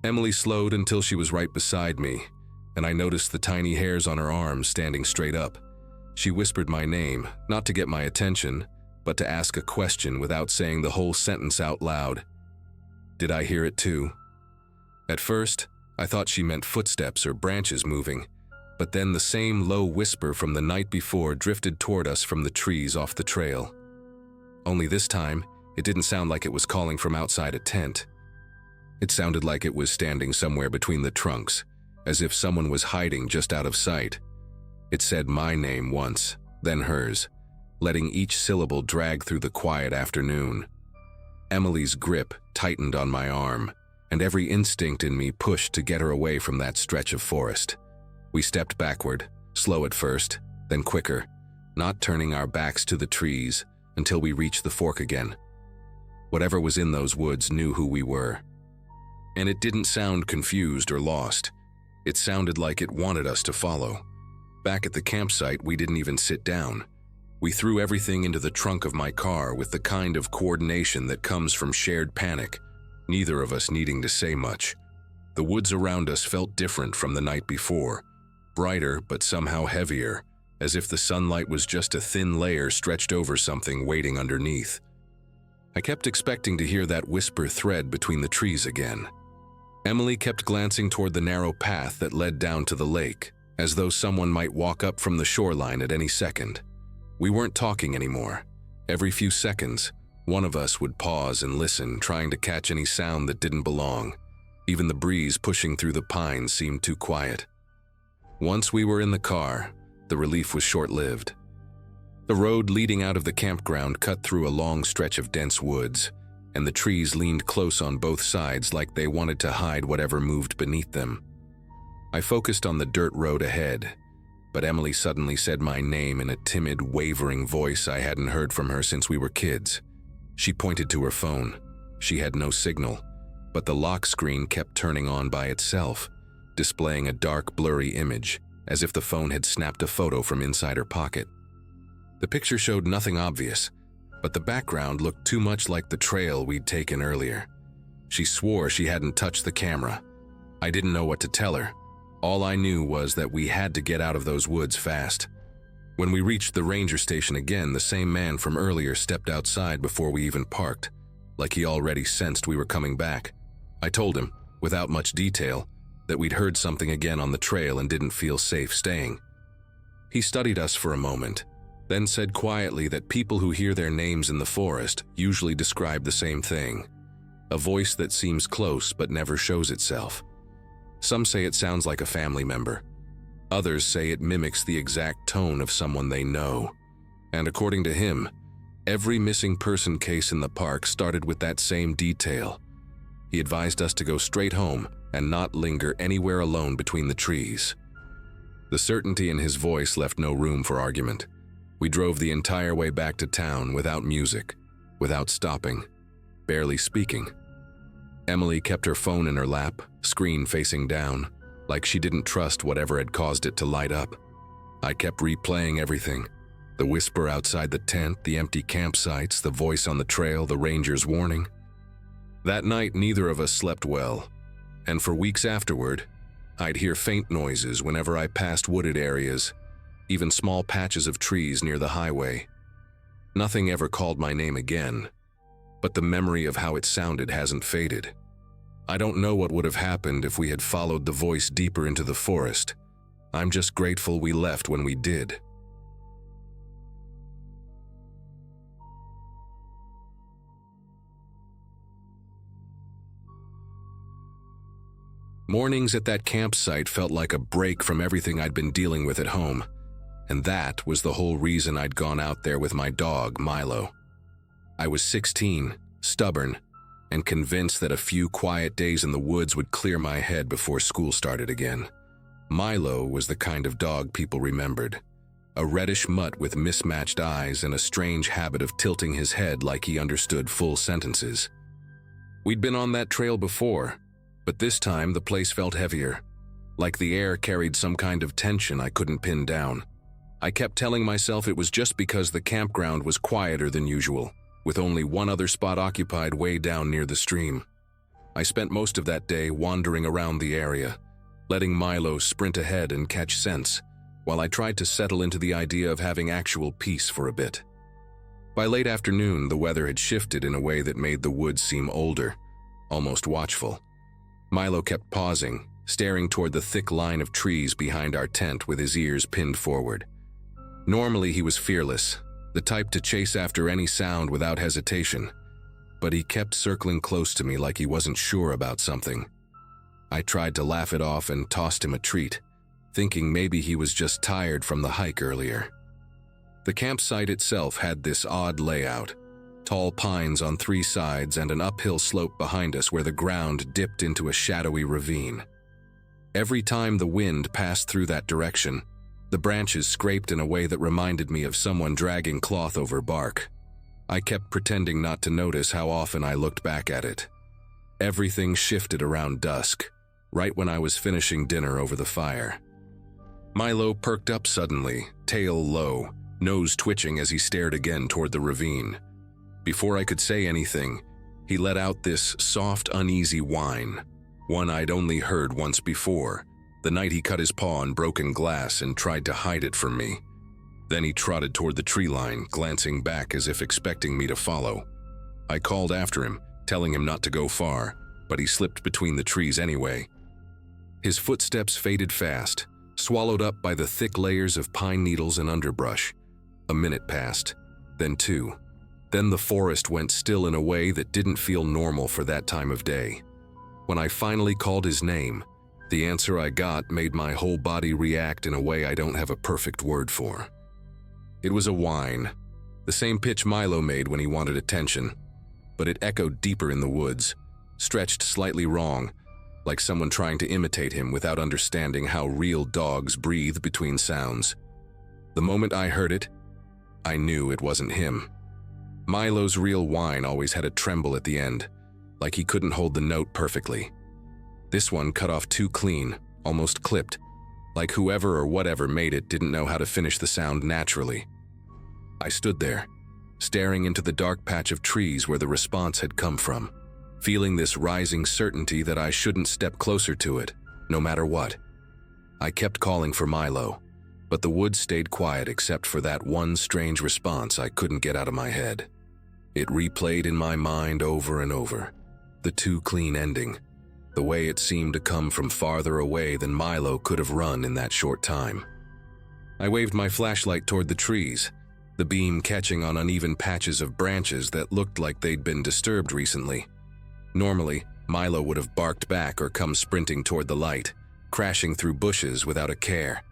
Emily slowed until she was right beside me, and I noticed the tiny hairs on her arms standing straight up. She whispered my name, not to get my attention, but to ask a question without saying the whole sentence out loud. Did I hear it too? At first, I thought she meant footsteps or branches moving, but then the same low whisper from the night before drifted toward us from the trees off the trail. Only this time, it didn't sound like it was calling from outside a tent. It sounded like it was standing somewhere between the trunks, as if someone was hiding just out of sight. It said my name once, then hers, letting each syllable drag through the quiet afternoon. Emily's grip tightened on my arm, and every instinct in me pushed to get her away from that stretch of forest. We stepped backward, slow at first, then quicker, not turning our backs to the trees until we reached the fork again. Whatever was in those woods knew who we were. And it didn't sound confused or lost. It sounded like it wanted us to follow. Back at the campsite, we didn't even sit down. We threw everything into the trunk of my car with the kind of coordination that comes from shared panic, neither of us needing to say much. The woods around us felt different from the night before, brighter but somehow heavier, as if the sunlight was just a thin layer stretched over something waiting underneath. I kept expecting to hear that whisper thread between the trees again. Emily kept glancing toward the narrow path that led down to the lake, as though someone might walk up from the shoreline at any second. We weren't talking anymore. Every few seconds, one of us would pause and listen, trying to catch any sound that didn't belong. Even the breeze pushing through the pines seemed too quiet. Once we were in the car, the relief was short-lived. The road leading out of the campground cut through a long stretch of dense woods, and the trees leaned close on both sides like they wanted to hide whatever moved beneath them. I focused on the dirt road ahead, but Emily suddenly said my name in a timid, wavering voice I hadn't heard from her since we were kids. She pointed to her phone. She had no signal, but the lock screen kept turning on by itself, displaying a dark, blurry image, as if the phone had snapped a photo from inside her pocket. The picture showed nothing obvious, but the background looked too much like the trail we'd taken earlier. She swore she hadn't touched the camera. I didn't know what to tell her. All I knew was that we had to get out of those woods fast. When we reached the ranger station again, the same man from earlier stepped outside before we even parked, like he already sensed we were coming back. I told him, without much detail, that we'd heard something again on the trail and didn't feel safe staying. He studied us for a moment, then said quietly that people who hear their names in the forest usually describe the same thing, a voice that seems close but never shows itself. Some say it sounds like a family member. Others say it mimics the exact tone of someone they know. And according to him, every missing person case in the park started with that same detail. He advised us to go straight home and not linger anywhere alone between the trees. The certainty in his voice left no room for argument. We drove the entire way back to town without music, without stopping, barely speaking. Emily kept her phone in her lap, screen facing down, like she didn't trust whatever had caused it to light up. I kept replaying everything. The whisper outside the tent, the empty campsites, the voice on the trail, the ranger's warning. That night, neither of us slept well, and for weeks afterward, I'd hear faint noises whenever I passed wooded areas, even small patches of trees near the highway. Nothing ever called my name again, but the memory of how it sounded hasn't faded. I don't know what would have happened if we had followed the voice deeper into the forest. I'm just grateful we left when we did. Mornings at that campsite felt like a break from everything I'd been dealing with at home, and that was the whole reason I'd gone out there with my dog, Milo. I was 16, stubborn, and convinced that a few quiet days in the woods would clear my head before school started again. Milo was the kind of dog people remembered. A reddish mutt with mismatched eyes and a strange habit of tilting his head like he understood full sentences. We'd been on that trail before, but this time the place felt heavier, like the air carried some kind of tension I couldn't pin down. I kept telling myself it was just because the campground was quieter than usual, with only one other spot occupied way down near the stream. I spent most of that day wandering around the area, letting Milo sprint ahead and catch scents, while I tried to settle into the idea of having actual peace for a bit. By late afternoon, the weather had shifted in a way that made the woods seem older, almost watchful. Milo kept pausing, staring toward the thick line of trees behind our tent with his ears pinned forward. Normally he was fearless, the type to chase after any sound without hesitation, but he kept circling close to me like he wasn't sure about something. I tried to laugh it off and tossed him a treat, thinking maybe he was just tired from the hike earlier. The campsite itself had this odd layout: tall pines on 3 sides and an uphill slope behind us where the ground dipped into a shadowy ravine. Every time the wind passed through that direction, the branches scraped in a way that reminded me of someone dragging cloth over bark. I kept pretending not to notice how often I looked back at it. Everything shifted around dusk, right when I was finishing dinner over the fire. Milo perked up suddenly, tail low, nose twitching as he stared again toward the ravine. Before I could say anything, he let out this soft, uneasy whine, one I'd only heard once before, the night he cut his paw on broken glass and tried to hide it from me. Then he trotted toward the tree line, glancing back as if expecting me to follow. I called after him, telling him not to go far, but he slipped between the trees anyway. His footsteps faded fast, swallowed up by the thick layers of pine needles and underbrush. A minute passed, then 2. Then the forest went still in a way that didn't feel normal for that time of day. When I finally called his name, the answer I got made my whole body react in a way I don't have a perfect word for. It was a whine, the same pitch Milo made when he wanted attention, but it echoed deeper in the woods, stretched slightly wrong, like someone trying to imitate him without understanding how real dogs breathe between sounds. The moment I heard it, I knew it wasn't him. Milo's real whine always had a tremble at the end, like he couldn't hold the note perfectly. This one cut off too clean, almost clipped, like whoever or whatever made it didn't know how to finish the sound naturally. I stood there, staring into the dark patch of trees where the response had come from, feeling this rising certainty that I shouldn't step closer to it, no matter what. I kept calling for Milo, but the woods stayed quiet except for that one strange response I couldn't get out of my head. It replayed in my mind over and over, the too clean ending, the way it seemed to come from farther away than Milo could have run in that short time. I waved my flashlight toward the trees, the beam catching on uneven patches of branches that looked like they'd been disturbed recently. Normally, Milo would have barked back or come sprinting toward the light, crashing through bushes without a care.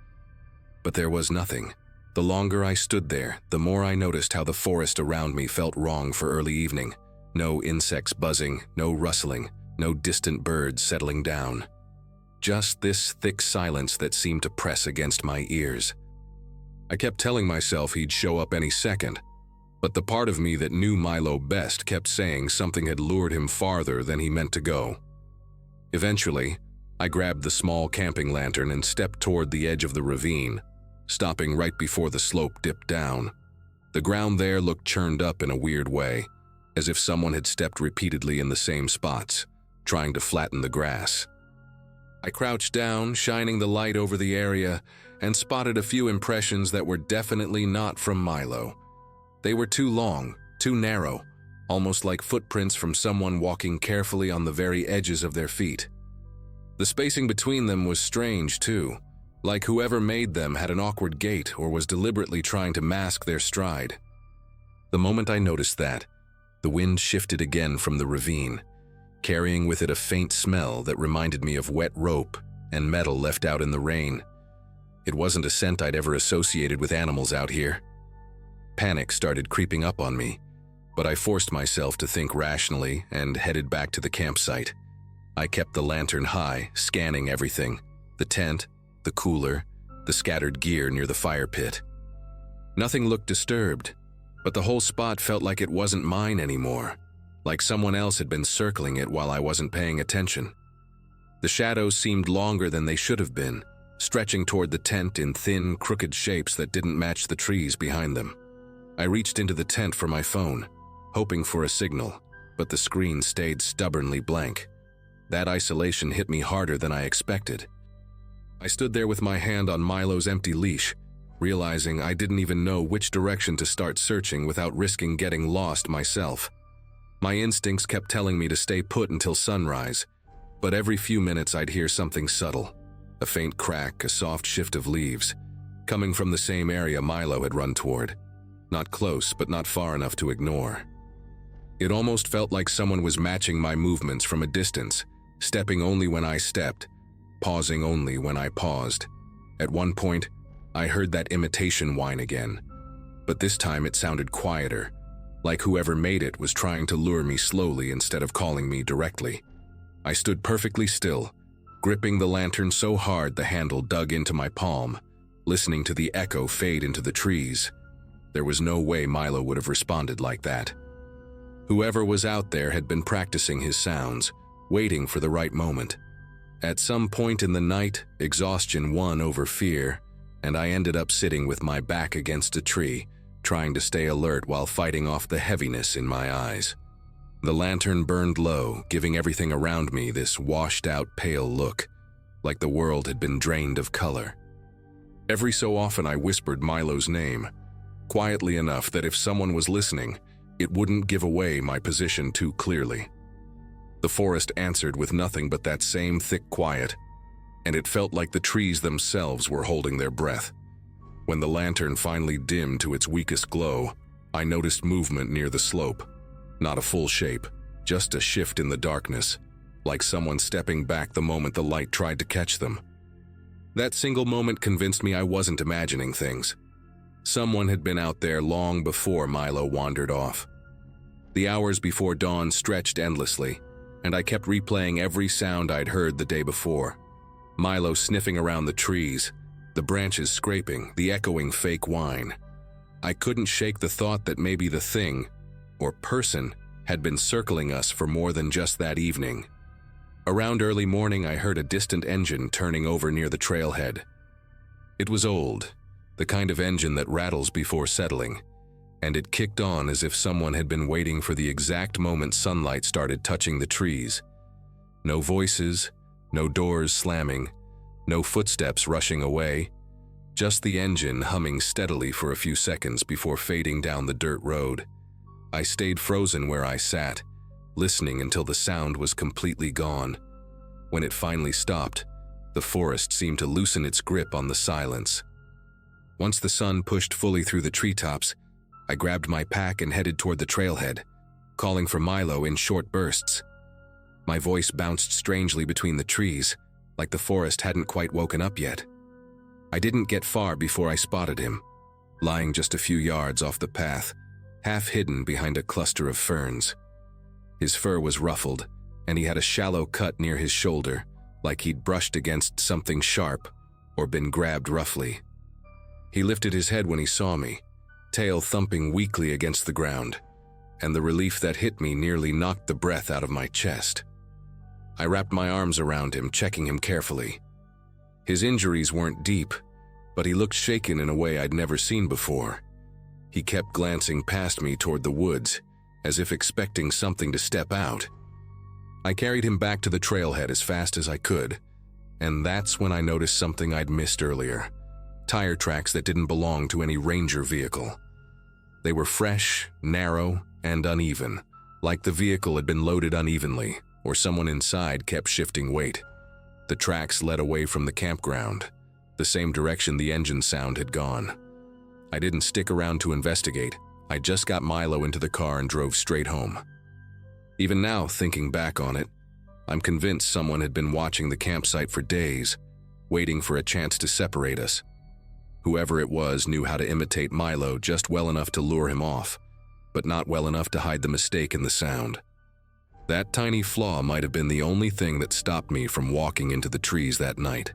But there was nothing. The longer I stood there, the more I noticed how the forest around me felt wrong for early evening. No insects buzzing, no rustling, no distant birds settling down. Just this thick silence that seemed to press against my ears. I kept telling myself he'd show up any second, but the part of me that knew Milo best kept saying something had lured him farther than he meant to go. Eventually, I grabbed the small camping lantern and stepped toward the edge of the ravine, stopping right before the slope dipped down. The ground there looked churned up in a weird way, as if someone had stepped repeatedly in the same spots, trying to flatten the grass. I crouched down, shining the light over the area, and spotted a few impressions that were definitely not from Milo. They were too long, too narrow, almost like footprints from someone walking carefully on the very edges of their feet. The spacing between them was strange, too, like whoever made them had an awkward gait or was deliberately trying to mask their stride. The moment I noticed that, the wind shifted again from the ravine, carrying with it a faint smell that reminded me of wet rope and metal left out in the rain. It wasn't a scent I'd ever associated with animals out here. Panic started creeping up on me, but I forced myself to think rationally and headed back to the campsite. I kept the lantern high, scanning everything: the tent, the cooler, the scattered gear near the fire pit. Nothing looked disturbed, but the whole spot felt like it wasn't mine anymore, like someone else had been circling it while I wasn't paying attention. The shadows seemed longer than they should have been, stretching toward the tent in thin, crooked shapes that didn't match the trees behind them. I reached into the tent for my phone, hoping for a signal, but the screen stayed stubbornly blank. That isolation hit me harder than I expected. I stood there with my hand on Milo's empty leash, realizing I didn't even know which direction to start searching without risking getting lost myself. My instincts kept telling me to stay put until sunrise, but every few minutes I'd hear something subtle, a faint crack, a soft shift of leaves, coming from the same area Milo had run toward. Not close, but not far enough to ignore. It almost felt like someone was matching my movements from a distance, stepping only when I stepped, pausing only when I paused. At one point, I heard that imitation whine again, but this time it sounded quieter, like whoever made it was trying to lure me slowly instead of calling me directly. I stood perfectly still, gripping the lantern so hard the handle dug into my palm, listening to the echo fade into the trees. There was no way Milo would have responded like that. Whoever was out there had been practicing his sounds, waiting for the right moment. At some point in the night, exhaustion won over fear, and I ended up sitting with my back against a tree, trying to stay alert while fighting off the heaviness in my eyes. The lantern burned low, giving everything around me this washed-out pale look, like the world had been drained of color. Every so often I whispered Milo's name, quietly enough that if someone was listening, it wouldn't give away my position too clearly. The forest answered with nothing but that same thick quiet, and it felt like the trees themselves were holding their breath. When the lantern finally dimmed to its weakest glow, I noticed movement near the slope. Not a full shape, just a shift in the darkness, like someone stepping back the moment the light tried to catch them. That single moment convinced me I wasn't imagining things. Someone had been out there long before Milo wandered off. The hours before dawn stretched endlessly, and I kept replaying every sound I'd heard the day before. Milo sniffing around the trees, the branches scraping, the echoing fake whine. I couldn't shake the thought that maybe the thing, or person, had been circling us for more than just that evening. Around early morning, I heard a distant engine turning over near the trailhead. It was old, the kind of engine that rattles before settling, and it kicked on as if someone had been waiting for the exact moment sunlight started touching the trees. No voices, no doors slamming, no footsteps rushing away, just the engine humming steadily for a few seconds before fading down the dirt road. I stayed frozen where I sat, listening until the sound was completely gone. When it finally stopped, the forest seemed to loosen its grip on the silence. Once the sun pushed fully through the treetops, I grabbed my pack and headed toward the trailhead, calling for Milo in short bursts. My voice bounced strangely between the trees, like the forest hadn't quite woken up yet. I didn't get far before I spotted him, lying just a few yards off the path, half hidden behind a cluster of ferns. His fur was ruffled, and he had a shallow cut near his shoulder, like he'd brushed against something sharp or been grabbed roughly. He lifted his head when he saw me, tail thumping weakly against the ground, and the relief that hit me nearly knocked the breath out of my chest. I wrapped my arms around him, checking him carefully. His injuries weren't deep, but he looked shaken in a way I'd never seen before. He kept glancing past me toward the woods, as if expecting something to step out. I carried him back to the trailhead as fast as I could, and that's when I noticed something I'd missed earlier: tire tracks that didn't belong to any ranger vehicle. They were fresh, narrow, and uneven, like the vehicle had been loaded unevenly, or someone inside kept shifting weight. The tracks led away from the campground, the same direction the engine sound had gone. I didn't stick around to investigate. I just got Milo into the car and drove straight home. Even now, thinking back on it, I'm convinced someone had been watching the campsite for days, waiting for a chance to separate us. Whoever it was knew how to imitate Milo just well enough to lure him off, but not well enough to hide the mistake in the sound. That tiny flaw might have been the only thing that stopped me from walking into the trees that night.